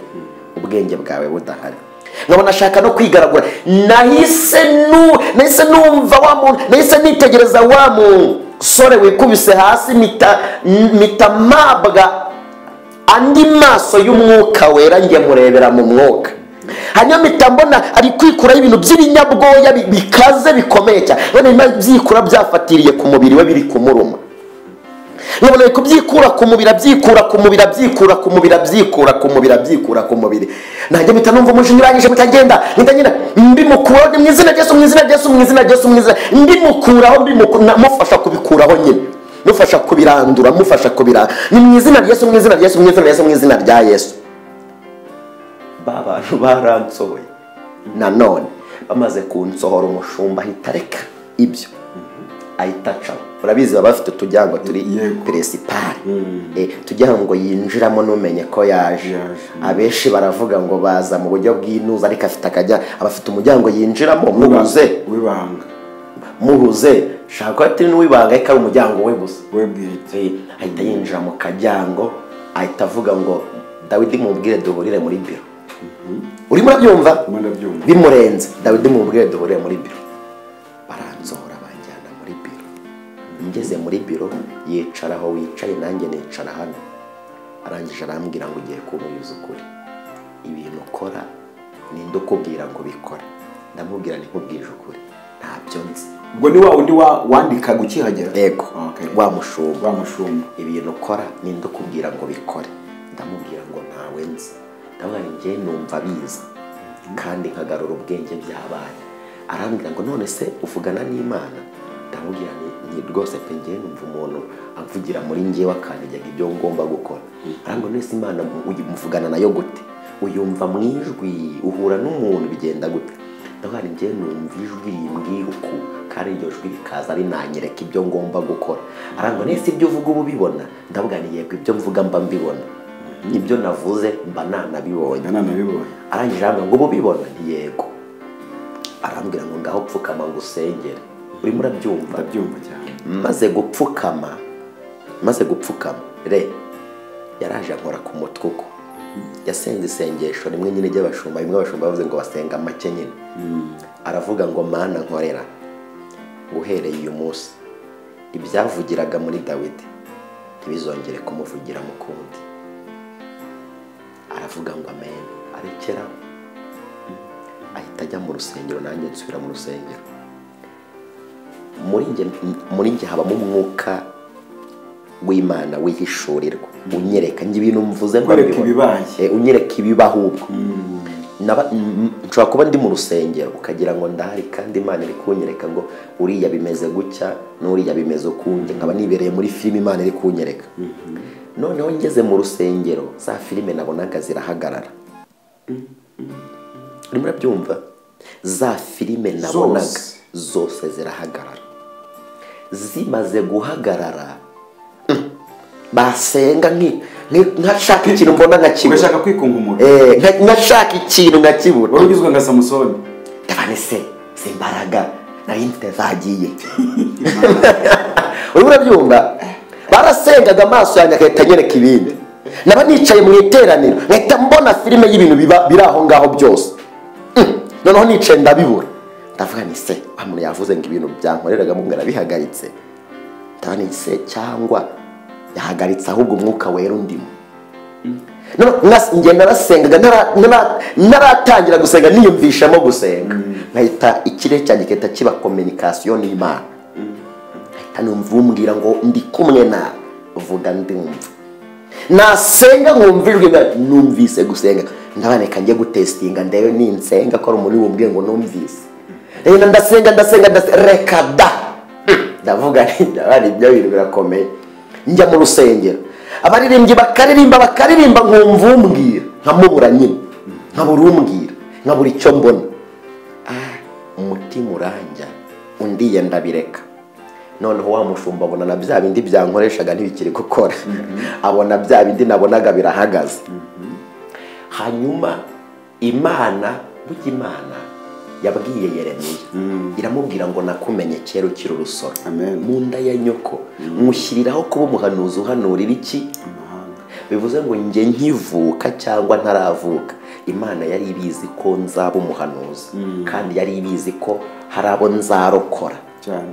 ubwenge bwawe budahari. nkabona ashaka no kwigaragura. Nahise numva wa muntu, nahise nitegereza wa musore wikubise hasi, mita mabwa andi maso y'umwuka wera njye murebera mu mwuka. Hanyuma mpita mbona ari kwikuraho ibintu by'ibinyabwoya bikaze bikomeye cyane. None byikura byafatiriye ku mubiri we biri kumuruma. Nkabona ko byikura ku mubiri. Nanjye mpita numva umujinya urangije, mpita mbimukuraho mu izina Yesu, mbimukuraho mufasha kubikuraho nyine, mufasha kubirandura, ni mu izina Yesu, mu izina rya Yesu. Ba bantu baransohoye. Nanone bamaze kunsohora, umushumba ahita reka ibyo, ahita aca. Urabizi baba bafite utujyango turi principal, tujyango yinjiramo numenye ko yaje. Abenshi baravuga ngo baza mu buryo bw'inuza, ariko abafite umujyango yinjiramo muhuze shaka ati n'uwibanga ikari umujyango we gusa, ahita yinjira mu kajyango, ahita avuga ngo Dawidi mubwire duhurire muri biro. Urimo urabyumva? Bimurenze. Dawidi mubwire duhurire muri biro. Baranzohora banjyana muri biro. Ngeze muri biro, yicara aho wicaye, nanjye nicara hano. Arangije arambwira ngo ugiye kumuyuza ukuri. Ibintu ukora ninde ukubwira ngo bikore? Ndamubwira ni nkubwije ukuri, ntabyo nzi. Ubwo ni wa undi wandika gukihagera? Yego. Wa mushumba. Ibintu ukora ninde ukubwira ngo bikore? Ndamubwira ngo ntawe nzi. Ndabona njye numva biza kandi nkagarura ubwenge byabaye. Arambwira ngo none se uvugana n'Imana? Ndamubwira ni rwose pe njye numva umuntu avugira muri njye wakanijyaga ibyo ngomba gukora. Arambwira none se Imana muvugana nayo gute? Uyumva mu ijwi, uhura n'umuntu bigenda gute? Ndabona njye numva ijwi rimbwira uku, kandi iryo jwi rikaza rinanyereka ibyo ngomba gukora. Arambwira nese ibyo uvuga ubu bibona? Ndavuga ni yego, ibyo mvuga mba mbibona, ibyo navuze mba nanabibonye. Arangije arambwira ngo ubu bibona? Yego. Arambwira ngo ngaho pfukama ngo usengere. Urimo urabyumva? Ndabyumva cyane. maze gupfukama yaraje ankora ku mutwe uko. Yasenze isengesho rimwe nyine ry'abashumba, bimwe abashumba bavuze ngo basenga make nyine. Aravuga ngo Mana nkorera, uhereye uyu munsi ibyavugiraga muri Dawidi ntibizongere kumuvugira mu kundi. Aravuga ngo amen, arekera. Ahita ajya mu rusengero, nanjye nsubira mu rusengero. Muri njye habamo umwuka w'Imana wihishurirwa unyereka njye ibintu mvuze kwereka ibibaye unyereka ibibahubwo nshobora kuba ndi mu rusengero ukagira ngo ndahari kandi Imana iri kunyereka ngo uriya bimeze gutya n'uriya bimeze ukunjye nkaba nibereye muri filime Imana iri kunyereka noneho ngeze mu rusengero za filime nabonaga zirahagarara urimo urabyumva za filime nabonaga zose zirahagarara zimaze guhagarara basenga nkashaka ikintu mbona nkakibura ugashaka kwikunkumura nkashaka ikintu nkakibura wari ugizwe nka Samusoni ndabane se imbaraga nari mfite zagiye urimo urabyumva barasengaga amaso yanjye agahita anyereka ibindi naba nicaye mu iteraniro nkahita mbona filime y'ibintu biri aho ngaho byose noneho nicaye ndabibura ndavuga ni se umuntu yavuze ngo ibintu byankoreraga mu mwera bihagaritse ndabane se cyangwa yahagaritse ahubwo umwuka wera undimo ngenda narasengaga naratangira gusenga niyumvishamo gusenga nkahita ikirere cyanjye gihita kiba communication n'Imana nkahita numva umbwira ngo ndi kumwe nawe uvuga ndumva nasenga nkumvijwe numvise gusenga ndabaneka njye gutestinga ndebe ninsenga ko ari umuntu wumbwiye ngo numvise rero ndasenga reka da ndavuga ni ibyo bintu birakomeye njya mu rusengero abaririmbyi bakaririmba nkumva umbwira nkamubura nyine nkabura umbwira nkabura icyo mbona umutima uranja undi yenda bireka noneho wa mushumba abona na bya bindi byankoreshaga ntibikiri gukora abona bya bindi nabonaga birahagaze hanyuma Imana yabwiye Yeremiya iramubwira ngo nakumenye kera ukiri urusoro mu nda ya nyoko mushyiriraho kuba umuhanuzi uhanurira iki bivuze ngo njye nkivuka cyangwa ntaravuka Imana yari ibizi ko nzaba umuhanuzi kandi yari ibizi ko hari abo nzarokora cyane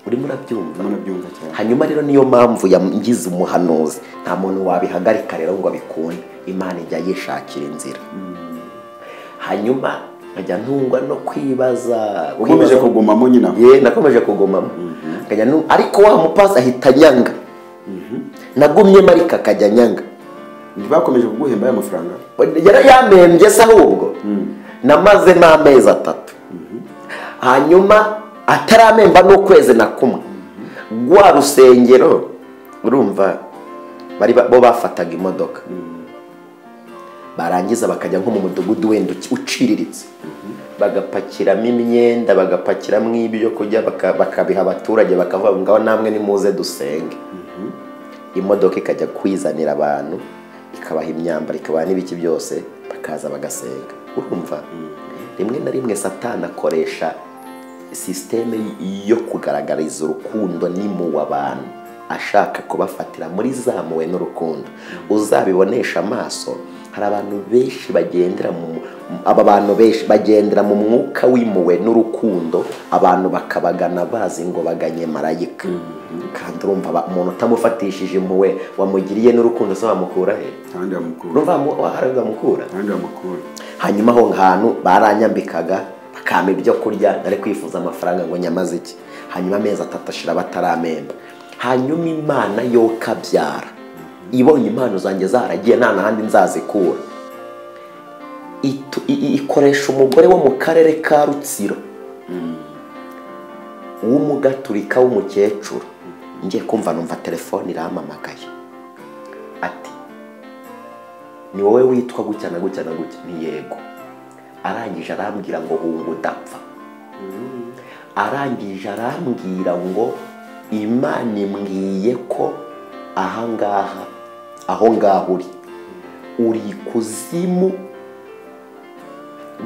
urimo urabyumva cyane hanyuma rero niyo mpamvu yangize umuhanuzi nta muntu wabihagarika rero ngo abikunde Imana ijya yishakira inzira hanyuma nkajya ntungwa no kwibaza ukomeje kugumamo nyina nakomeje kugumamo ariko wa mupasi ahita nyanga nagumye marika akajya nyanga ntibakomeje kuguhemba y'amafaranga yarayamembye se ahubwo namaze n'amezi 3 hanyuma ataramemba n'ukwezi na kumwe rwa rusengero urumva bo bafataga imodoka barangiza bakajya nko mu mudugudu wenda uciriritse bagapakiramo imyenda bagapakiramo ibyo kurya bakabiha abaturage bakavuga ngo namwe nimuze dusenge imodoka ikajya kwizanira abantu ikabaha imyambaro ikabaha n'ibiki byose bakaza bagasenga urumva rimwe na rimwe Satani akoresha systeme yo kugaragariza urukundo n'impuhwe abantu ashaka kubafatira muri zamuwe n'urukundo uzabibonesha amaso hari abantu benshi bagendera mu mwuka w'impuhwe n'urukundo abantu bakabagana bazi ngo baganye marayika kandi urumva umuntu utamufatishije impuhwe wamugiriye n'urukundo se wamukura he kandi wamukura hanyuma aho hantu baranyambikaga bakama ibyo kurya nari kwifuza amafaranga ngo nyamaze iki hanyuma amezi 3 ashira bataramemba hanyuma Imana yo kabyara ibonye impano zanjye zaragiye nta nahandi nzazikura ikoresha umugore wo mu karere ka Rutsiro w'umugaturika w'umukecuru ngiye kumva numva telefone irahamamagaye ati ni wowe witwa gutya na gutya na gutya ni yego arangije arambwira ngo hungu udapfa arangije arambwira ngo Imana imbwiye ko aho ngaho uri kuzimu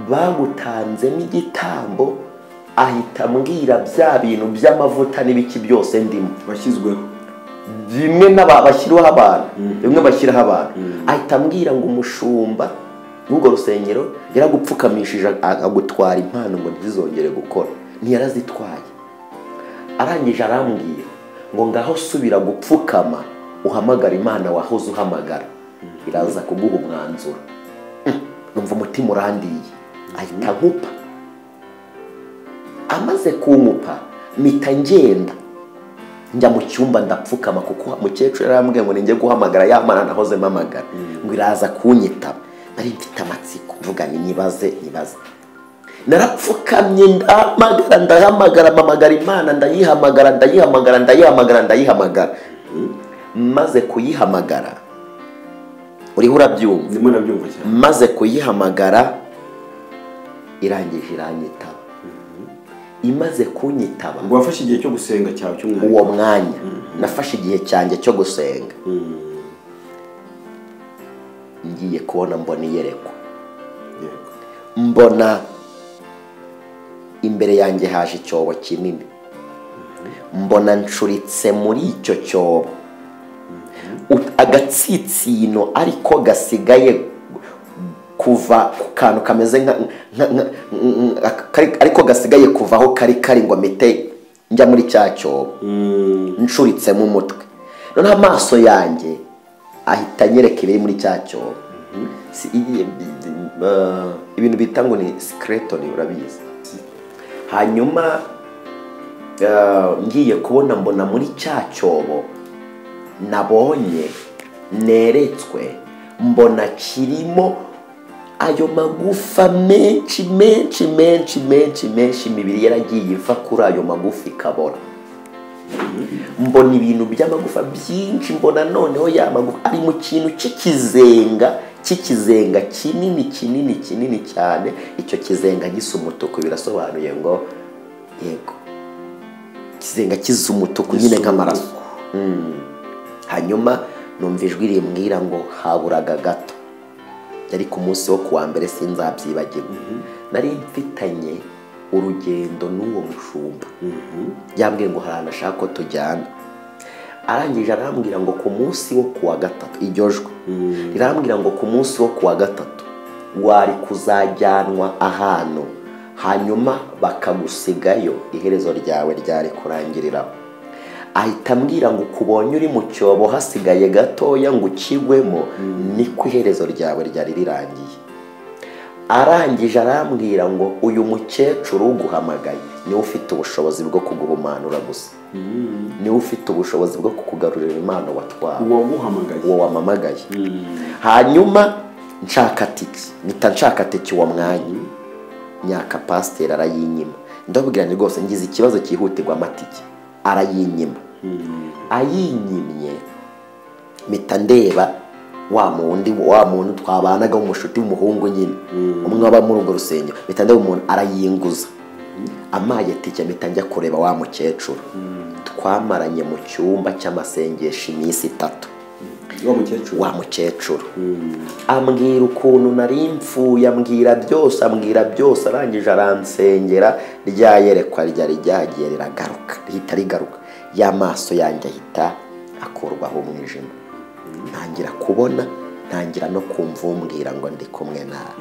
bagutanzemo igitambo ahita ambwira bya bintu by'amavuta n'ibiki byose ndimo bashyizweho bimwe bashyiraho abantu bimwe bashyiraho abantu ahita ambwira ngo umushumba n'ubwo rusengero yaragupfukamishije agutwara impano ngo ntizongere gukora ntiyarazitwaye arangije arambwira ngo ngaho subira gupfukama uhamagara Imana wahoze uhamagara iraza kuguha umwanzuro numva umutima urandiye ahita nkupa amaze kunkupa mpita ngenda njya mu cyumba ndapfukama kuko umukecuru yarambwiye ngo ninjye guhamagara ya mana nahoze mpamagara ngo iraza kunyitaba. nari mfite amatsiko mvuga nibaze narapfukamye ndahamagara mpamagara Imana ndayihamagara maze kuyihamagara uriho urabyumva ndimo nabyumva cyane maze kuyihamagara irangije iranyitaba. Imaze kunyitaba ngo wafashe igihe cyo gusenga cyawe cy'umwanya uwo mwanya nafashe igihe cyanjye cyo gusenga ngiye kubona mbona iyerekwa mbona imbere yanjye haje icyobo kinini mbona ncuritse muri icyo cyobo agatsitsino ariko gasigaye kuva ku kantu kameze ariko gasigaye kuvaho kari ngo mite njya muri cya cyobo ncuritse mu mutwe. Noneho amaso yanjye ahita anyereka ibiri muri cya cyobo ibintu bita ngo ni skeleton urabizi. Hanyuma ngiye kubona mbona muri cya cyobo nabonye neretswe mbona kirimo ayo magufa menshi imibiri yaragiye iva kuri ayo magufa ikabora. Mbona ibintu by'amagufa byinshi mbona noneho ya magufa ari mu kintu cy'ikizenga kinini cyane. Icyo kizenga gisa umutuku birasobanuye ngo yego kizenga kiza umutuku nyine nk'amaraso. Hanyuma numva ijwi rimbwira ngo haburaga gato. Yari ku munsi wo kuwa mbere sinzabyibagirwa. Nari mfitanye urugendo n'uwo mushumba yambwiye ngo harana ashaka ko tujyana. Arangije arambwira ngo ku munsi wo kuwa gatatu iryo jwi rirambwira ngo ku munsi wo kuwa gatatu wari kuzajyanwa ahantu hanyuma bakagusigayo iherezo ryawe ryari kurangiriraho. Ahita ambwira ngo kubonye uri mu cyobo hasigaye gatoya ngo ukigwemo niko iherezo ryawe ryari rirangiye. Arangije arambwira ngo uyu mukecuru uguhamagaye niwe ufite ubushobozi bwo kuguhumanura gusa, niwe ufite ubushobozi bwo kukugarurira impano watwawe uwo wamamagaye. Hanyuma nshaka tiki uwo mwanya nyaka pasiteri arayinyima. Ndababwira ni rwose ngize ikibazo cyihutirwa amatike arayinyima. Ayinyimye mpita ndeba wa muntu twabanaga w'umushuti w'umuhungu nyine umwe waba muri urwo rusengero. Mpita ndeba umuntu arayinguza amaye tike. Mpita njya kureba wa mukecuru twamaranye mu cyumba cy'amasengesho iminsi 3. wa mukecuru ambwira ukuntu nari mpfuye, ambwira byose arangije aransengera. Rya yerekwa ryari ryagiye rigaruka ya maso yanjye ahita akurwaho umwijima. Ntangira kubona, ntangira no kumva umbwira ngo ndi kumwe nawe.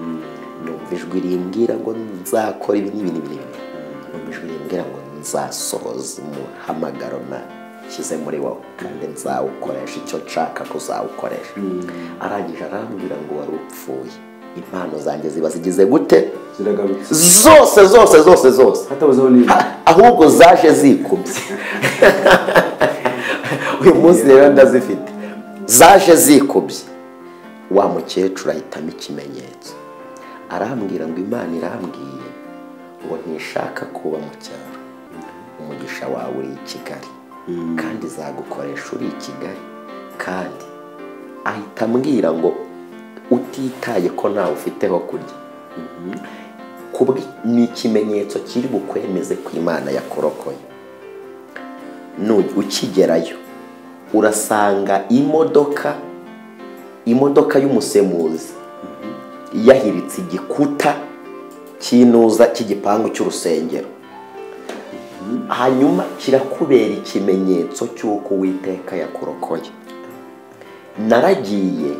Numva ijwi rimbwira ngo nzakora ibi n'ibintu. Numva ijwi rimbwira ngo nzasohoza umuhamagaro nashyize muri wowe kandi nzawukoresha icyo nshaka kuzawukoresha. Arangije arambwira ngo wari upfuye, impano zanjye ziba zigize gute? ziragarutse zose hatabuzeho n'ibindi ahubwo zaje zikubye. Uyu munsi rero ndazifite zaje zikubye. Wa mukecuru ahitamo ikimenyetso arambwira ngo Imana irambwiye ngo ntishaka kuba mu cyaro, umugisha wawe uri i Kigali kandi zagukoresha uri i Kigali. Kandi ahita ambwira ngo utitaye ko ntawe ufiteho kurya, ni ikimenyetso kiri bukwemeze ko Imana yakurokoye. Ukigerayo urasanga imodoka y'umusemuzi yahiritse igikuta kinuza cy'igipangu cy'urusengero. Hanyuma kirakubera ikimenyetso cy'uko Uwiteka yakurokoye. Naragiye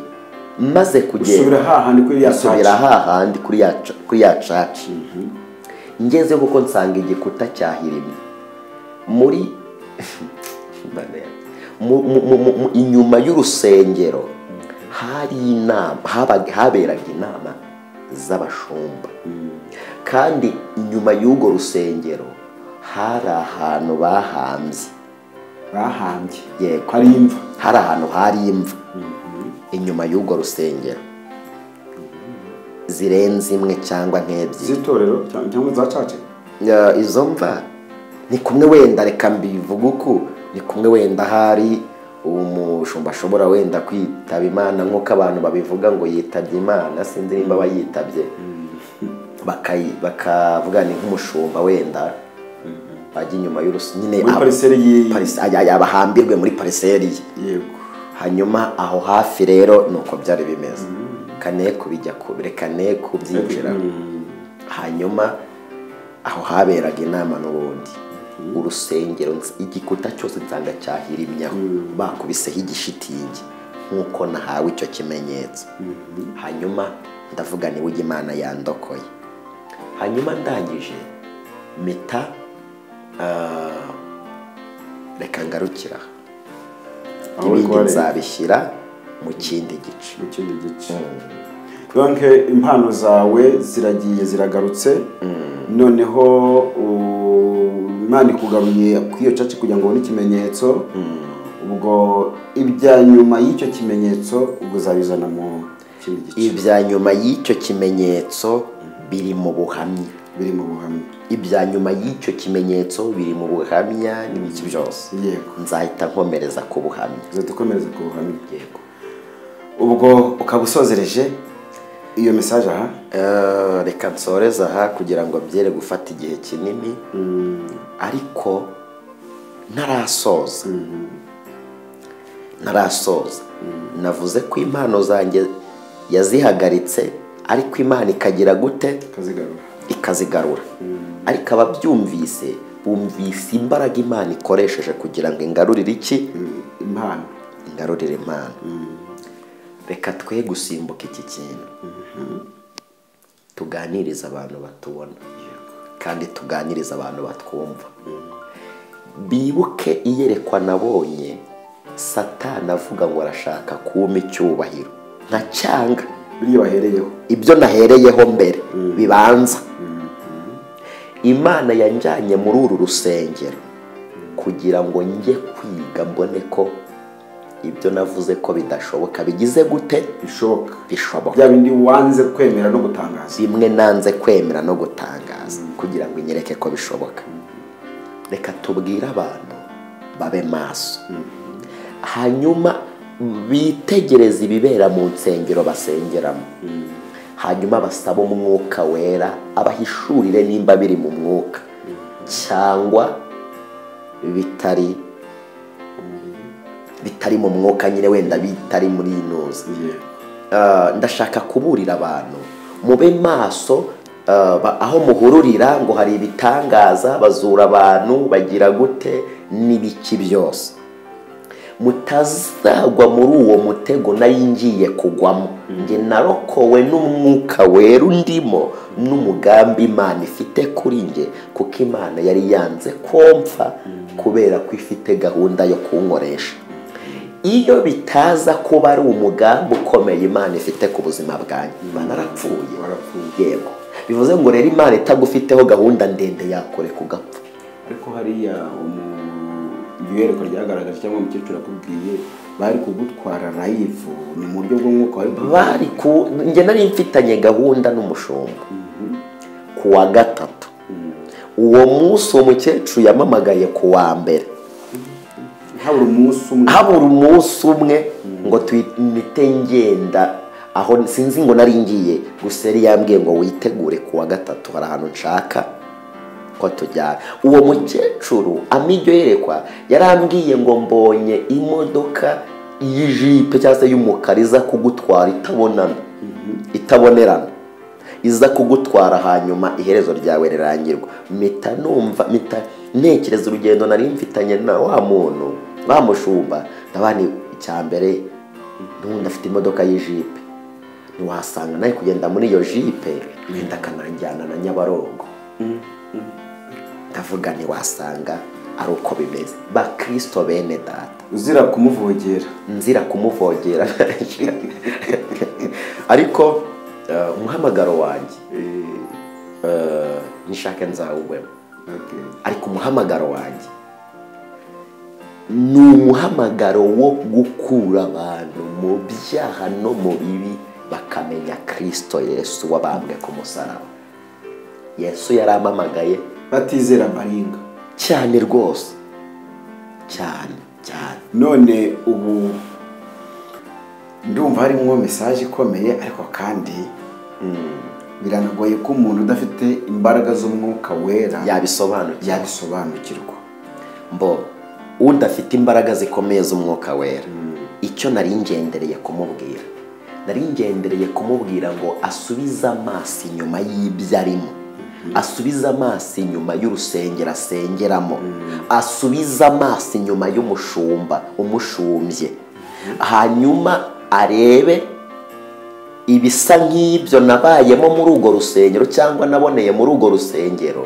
maze kugenda usubira hahandi kuri ya caci. Ngeze kuko nsanga igikuta cyahirimye muri inyuma y'urusengero. Hari inama, haberaga inama z'abashumba. Kandi inyuma y'urwo rusengero hari ahantu bahambye bahambye yego hari imva hari ahantu hari imva inyuma y'urwo rusengero zirenze imwe cyangwa nk'ebyiri z'itorero cyangwa za caca. izo mva ni kumwe wenda reka mbivuga uku ni kumwe wenda hari umushumba ashobora wenda kwitaba Imana nk'uko abantu babivuga ngo yitabye Imana, sinzi nimba bayitabye bakavuga ni nk'umushumba wenda bajya inyuma nyine abahambirwe muri pariseri ye. Yego. Hanyuma aho hafi rero nuko byari bimeze kane kubijya kubirekane kubyinjira. Hanyuma aho haberaga inama n'ubundi urusengero igikuta cyose nsanga cyahirimyaho bakubiseho igishitingi nk'uko nahawe icyo kimenyetso. Hanyuma ndavuga ni ujya Imana yandokoye. Hanyuma ndangije mita reka ngarukira ibindi nzabishyira mu kindi gice. Donc impano zawe ziragiye ziragarutse noneho Imana ikugaruye kw'iyo caca kugira ngo ubone ikimenyetso. Ubwo ibya nyuma y'icyo kimenyetso ubwo uzabizana mu kindi gice. Ibya nyuma y'icyo kimenyetso biri mu buhamya. Ibya nyuma y'icyo kimenyetso biri mu buhamya n'ibiki byose. Yego. Nzahita nkomereza ku buhamya. Yego. Ubwo ukaba usozereje iyo message aha. Reka nsoreza aha kugira ngo byere gufata igihe kinini. Ariko ntarasoza. Navuze ko impano zanjye yazihagaritse ariko Imana ikagira gute ikazigarura. Ariko ababyumvise bumvise imbaraga Imana ikoresheje kugira ngo ingarurire iki impano. Ingarurire impano. Reka twe gusimbuka iki kintu. Tuganiriza abantu batubona kandi tuganiriza abantu batwumva. Bibuke iyerekwa nabonye Satani avuga ngo arashaka kuma icyubahiro nka cyanga ibyo nahereyeho mbere bibanza. Imana yanjyanye muri uru rusengero kugira ngo njye kwiga mbone ko ibyo navuze ko bidashoboka bigize gute bishoboka. Bya bindi wanze kwemera no gutangaza. Bimwe nanze kwemera no gutangaza kugira ngo inyereke ko bishoboka. Reka tubwire abantu babe maso. Hanyuma bitegereza ibibera mu nsengero basengeramo. Hanyuma basaba umwuka wera abahishurire nimba biri mu mwuka cyangwa bitari mu mwuka nyine wenda bitari muri inoze. Ndashaka kuburira abantu mube maso. Aho muhururira ngo hari ibitangaza bazura abantu bagira gute n'ibiki byose mutazagwa muri uwo mutego nayingiye kugwamo. Nge narokowe n'umwuka wera undimo n'umugambi Imana ifite kuri nge kuko Imana yari yanze kompfa kubera ko ifite gahunda yo kunkoresha. Iyo bitaza kuba ari umugambi ukomeye Imana ifite ku buzima bwanjye banarapfuye. Yego. Bivuze ngo rero Imana itagufiteho gahunda ndende yakore kugapfa. Ariko hariya iyerekwa ryagaragaje cyangwa umukecuru akubwiye bari kugutwara live ni mu buryo bw'umwuka bari nge nari mfitanye gahunda n'umushumba ku wa gatatu. Uwo munsi umukecuru yamamagaye ku wa mbere. Habura umunsi umwe ngo twite ngenda aho sinzi ngo nari ngiye gusa yari yambwiye ngo witegure ku wa gatatu hari ahantu nshaka ko tujyana. Uwo mukecuru amijyo yerekwa yarambwiye ngo mbonye imodoka y'ijipe cyangwa se y'umukara iza kugutwara itabonerana iza kugutwara hanyuma iherezo ryawe rirangirwa. Mita ntekereza urugendo nari mfitanye na wa muntu bamushumba nabani icyambere n'undi afite imodoka y'ijipe ntiwasanga nawe kugenda muri iyo jipe wenda akananjyana na Nyabarongo. Ndavuga ntiwasanga ari uko bimeze. Bakristo bene data nzira kumuvogera ariko umuhamagaro wanjye nishaka nzawubemo. Ariko umuhamagaro wanjye ni umuhamagaro wo gukura abantu mu byaha no mu bibi bakamenya Kristo Yesu wabambwe ku musaraba. Yesu yaramamagaye batizera baringa cyane rwose, cyane. None ubu ndumva harimo message ikomeye, ariko kandi biranagoye ko umuntu udafite imbaraga z'umwuka wera yabisobanukirwa. Mbo udafite imbaraga zikomeye z'umwuka wera, icyo nari ngendereye kumubwira ngo asubize amaso inyuma y'ibyo arimo, asubize amaso inyuma y'urusengero asengeramo, asubize amaso inyuma y'umushumba umushumbye, hanyuma arebe ibisa nk'ibyo nabayemo muri urwo rusengero cyangwa naboneye muri urwo rusengero,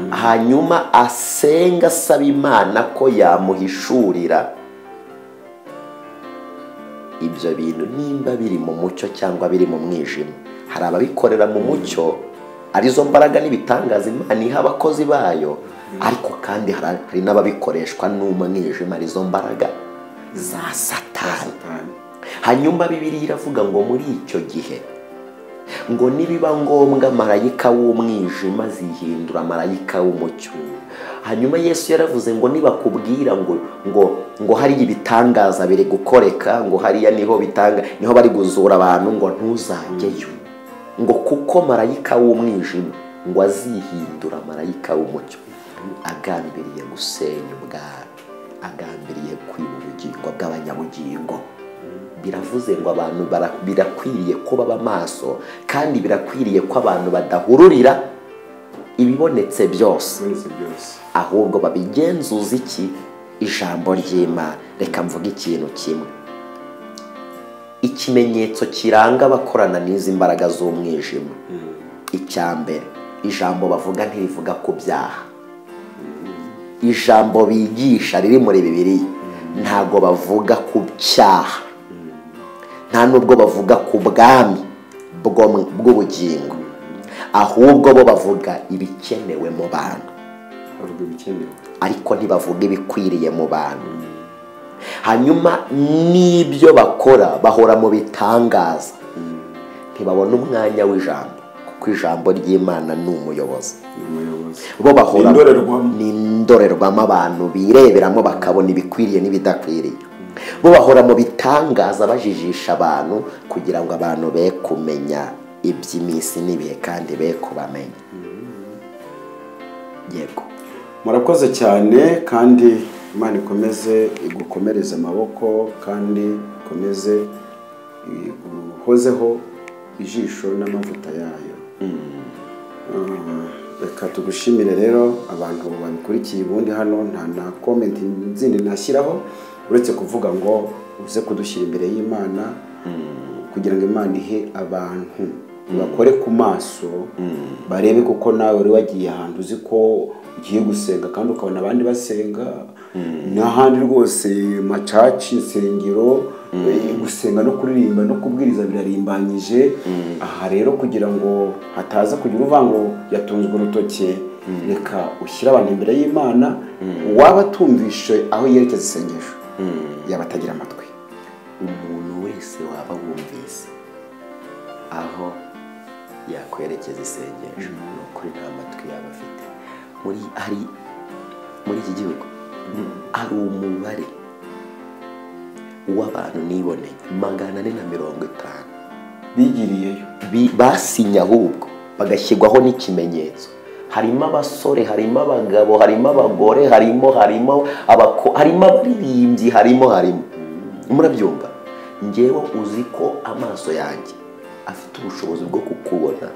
hanyuma asenga asaba Imana ko yamuhishurira ibyo bintu nimba biri mu mucyo cyangwa biri mu mwijima. Hari ababikorera mu mucyo, arizo mbaraga n'ibitangaza Imana iha abakozi bayo, ariko kandi hari n'ababikoreshwa n'umwijima, arizo mbaraga za Satani. Hanyuma Bibiliya iravuga ngo muri icyo gihe ngo nibiba ngombwa marayika w'umwijima zihindura marayika w'umucyo. Hanyuma Yesu yaravuze ngo nibakubwira ngo hari ibitangaza biri gukoreka, ngo hariya niho bari guzura abantu, ngo ntuzajyeyo, ngo kuko marayika w'umwijima ngo azihindura marayika w'umucyo, agambiriye gusenya ubwami, agambiriye kwiba ubugingo bw'abanyabugingo. Biravuze ngo abantu birakwiriye ko baba maso, kandi birakwiriye ko abantu badahururira ibibonetse byose, ahubwo babigenzuza iki? Ijambo ry'Imana. Reka mvuga ikintu kimwe, ikimenyetso kiranga abakorana n'izi mbaraga z'umwijima. Icya mbere, ijambo bavuga ntirivuga ku byaha. Ijambo bigisha riri muri Bibiliya ntago bavuga ku cyaha, nta nubwo bavuga ku bwami bw'ubugingo, ahubwo bo bavuga ibikenewe mu bantu, ariko ntibavuga ibikwiriye mu bantu. Hanyuma n'ibyo bakora bahora mu bitangaza, ntibabona umwanya w'ijambo, kuko ijambo ry'Imana ni umuyobozi. Bo bahora ni indorerwamo abantu bireberamo bakabona ibikwiriye n'ibidakwiriye. Bo bahora mu bitangaza bajijisha abantu kugira ngo abantu be kumenya iby'iminsi n'ibihe kandi be kubamenya. Yego, murakoze cyane, kandi Imana ikomeze igukomereze amaboko, kandi ikomeze uhozeho ijisho n'amavuta yayo. Reka tugushimire rero abantu babikurikiye. Ubundi hano nta na comment zindi nashyiraho uretse kuvuga ngo uze kudushyira imbere y'Imana, kugira ngo Imana ihe abantu bakore ku maso, barebe kuko nawe wari wagiye ahantu uzi ko ugiye gusenga kandi ukabona abandi basenga, n'ahandi rwose macaci, insengero, gusenga no kuririmba no kubwiriza birarimbanyije. Aha rero kugira ngo hataza kugira uvango yatunzwe urutoke, reka ushyire abantu imbere y'Imana, waba atumvishe aho yerekeza isengesho yaba atagira amatwi. Umuntu wese waba wumvise aho yakwerekeza isengesho, n'ukuri nta matwi yaba afite. Muri iki gihugu hari umubare w'abantu niboneye 450 bigiriyeyo, basinye ahubwo bagashyirwaho n'ikimenyetso. Harimo abasore, harimo abagabo, harimo abagore, harimo abaririmbyi, harimo murabyumva. Ngewe uzi ko amaso yanjye afite ubushobozi bwo kukubona,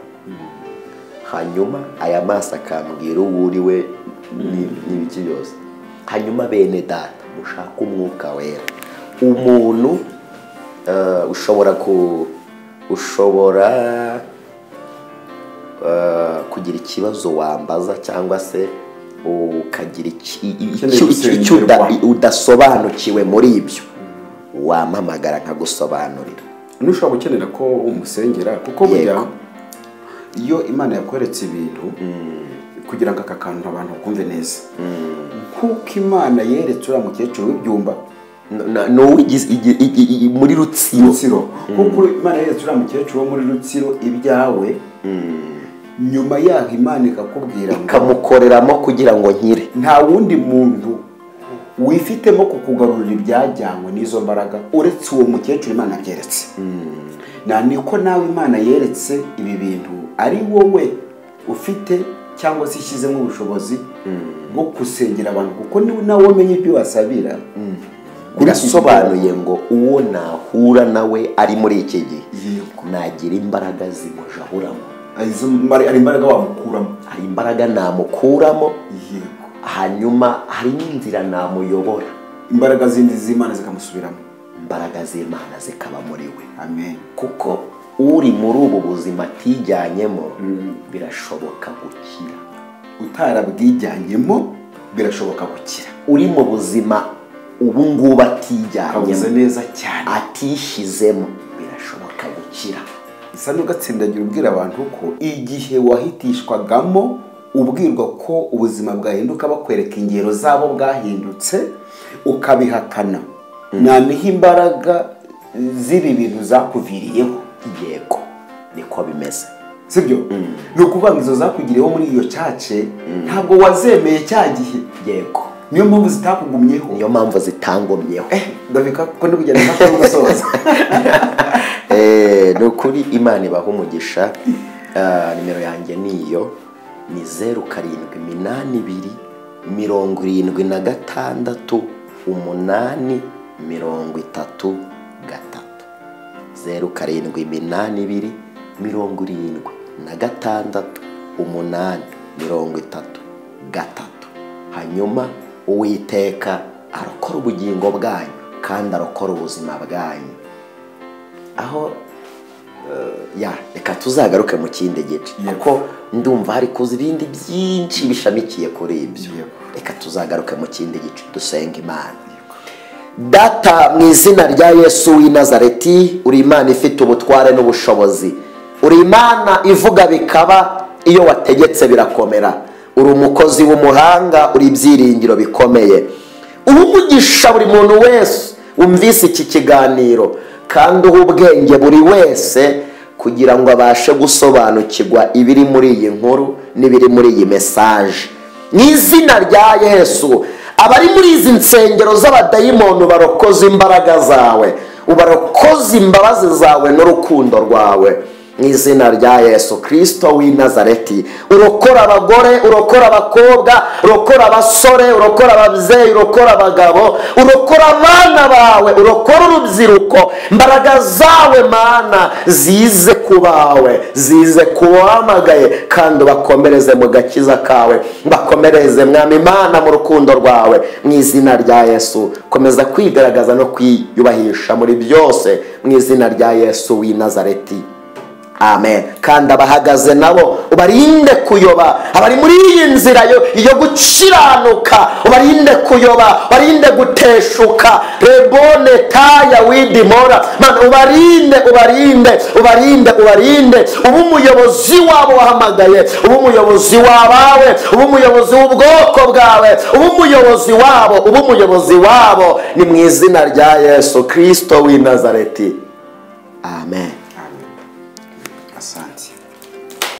hanyuma aya maso akambwira uwo uri we n'ibiki byose. Hanyuma bene data, mushaka umwuka wera. Umuntu ushobora kugira ikibazo wambaza, cyangwa se ukagira icyo udasobanukiwe muri ibyo, wampamagara nkagusobanurira. Nushobora gukenera ko umusengera, kuko burya iyo Imana yakweretse ibintu kugira ngo aka kantu abantu bakumve neza nk'uko imana yeretse uriya mukecuru w'ibyumba muri Rutsiro kuko imana yeretse uriya mukecuru wo muri Rutsiro ibyawe nyuma yaho imana ikakubwira ngo ikamukoreramo kugira ngo nkire. nta wundi muntu wifitemo kukugarurira ibyajyanywe n'izo mbaraga uretse uwo mukecuru imana yeretse. niko nawe imana yeretse ibi bintu ari wowe ufite cyangwa se ishyizemo ubushobozi bwo gusengera abantu kuko niwe nawe umenye ibyo wasabira. birasobanuye ngo uwo nahura nawe ari muri iki gihe nagira imbaraga zimujahuramo. hari imbaraga wamukuramo, hari imbaraga namukuramo, hanyuma hari n'inzira namuyobora. imbaraga zindi z'Imana zikamusubiramo, imbaraga z'Imana zikaba muri we. amen. kuko uri muri ubu buzima atijyanyemo birashoboka gukira. utarabwijyanyemo birashoboka gukira. uri mu buzima ubu ngubu atijyanyemo neza cyane, atishizemo birashoboka gukira. isa n'ugatsindagira ubwira abantu ko igihe wahitishwagamo ubwirwa ko ubuzima bwahinduka bakwereka ingero zabo bwahindutse ukabihakana, niho imbaraga z'ibi bintu zakuviriyeho. yego niko bimeze, sibyo? ni ukuvuga ngo izo zakugiriyeho muri iyo cyace ntabwo wazemeye cya gihe. yego niyo mpamvu zitakugumyeho, niyo mpamvu zitangomyeho. ndabika ko ndi kugenda mpaka gusoza. ni ukuri Imana ibaha umugisha. nimero yanjye niyo ni 0782 76 8 33. 0782 76 8 33. hanyuma Uwiteka arokora ubugingo bwanyu kandi arokora ubuzima bwanyu. aho reka tuzagaruke mu kindi gice kuko ndumva hari kuza ibindi byinshi bishamikiye kuri ibyo. reka tuzagaruke mu kindi gice dusenga Imana. Data, mu izina rya Yesu w'i Nazareti, uri Imana ifite ubutware n'ubushobozi, uri Imana ivuga bikaba, iyo wategetse birakomera, uri umukozi w'umuhanga, uri ibyiringiro bikomeye. umugisha buri muntu wese umvise iki kiganiro kandi uha ubwenge buri wese kugira ngo abashe gusobanukirwa ibiri muri iyi nkuru n'ibiri muri iyi mesaje. mu izina rya Yesu, abari muri izi nsengero z'abadayimoni barokoze imbaraga zawe, ubarokoze imbabazi zawe n'urukundo rwawe. mu izina rya Yesu Kristo w'i Nazareti, urokora abagore, urokora abakobwa, urokora abasore, urokora ababyeyi, urokora abagabo, urokora abana bawe, urokora urubyiruko. imbaraga zawe Mana zize ku bawe, zize ku wahamagaye, kandi ubakomereze mu gakiza kawe, bakomereze Mwami Imana mu rukundo rwawe. mu izina rya Yesu, komeza kwigaragaza no kwiyubahisha muri byose, mu izina rya Yesu w'i Nazareti. amen. kandi abahagaze nabo ubarinde kuyoba, abari muri iyi nzira yo gukiranuka ubarinde kuyoba, barinde guteshuka. rebone taya widimora, Mana ubarinde uba umuyobozi wabo wahamagaye, uba umuyobozi wabawe, uba umuyobozi w'ubwoko bwawe, uba umuyobozi wabo, ni mu izina rya Yesu Kristo w'i Nazareti. amen.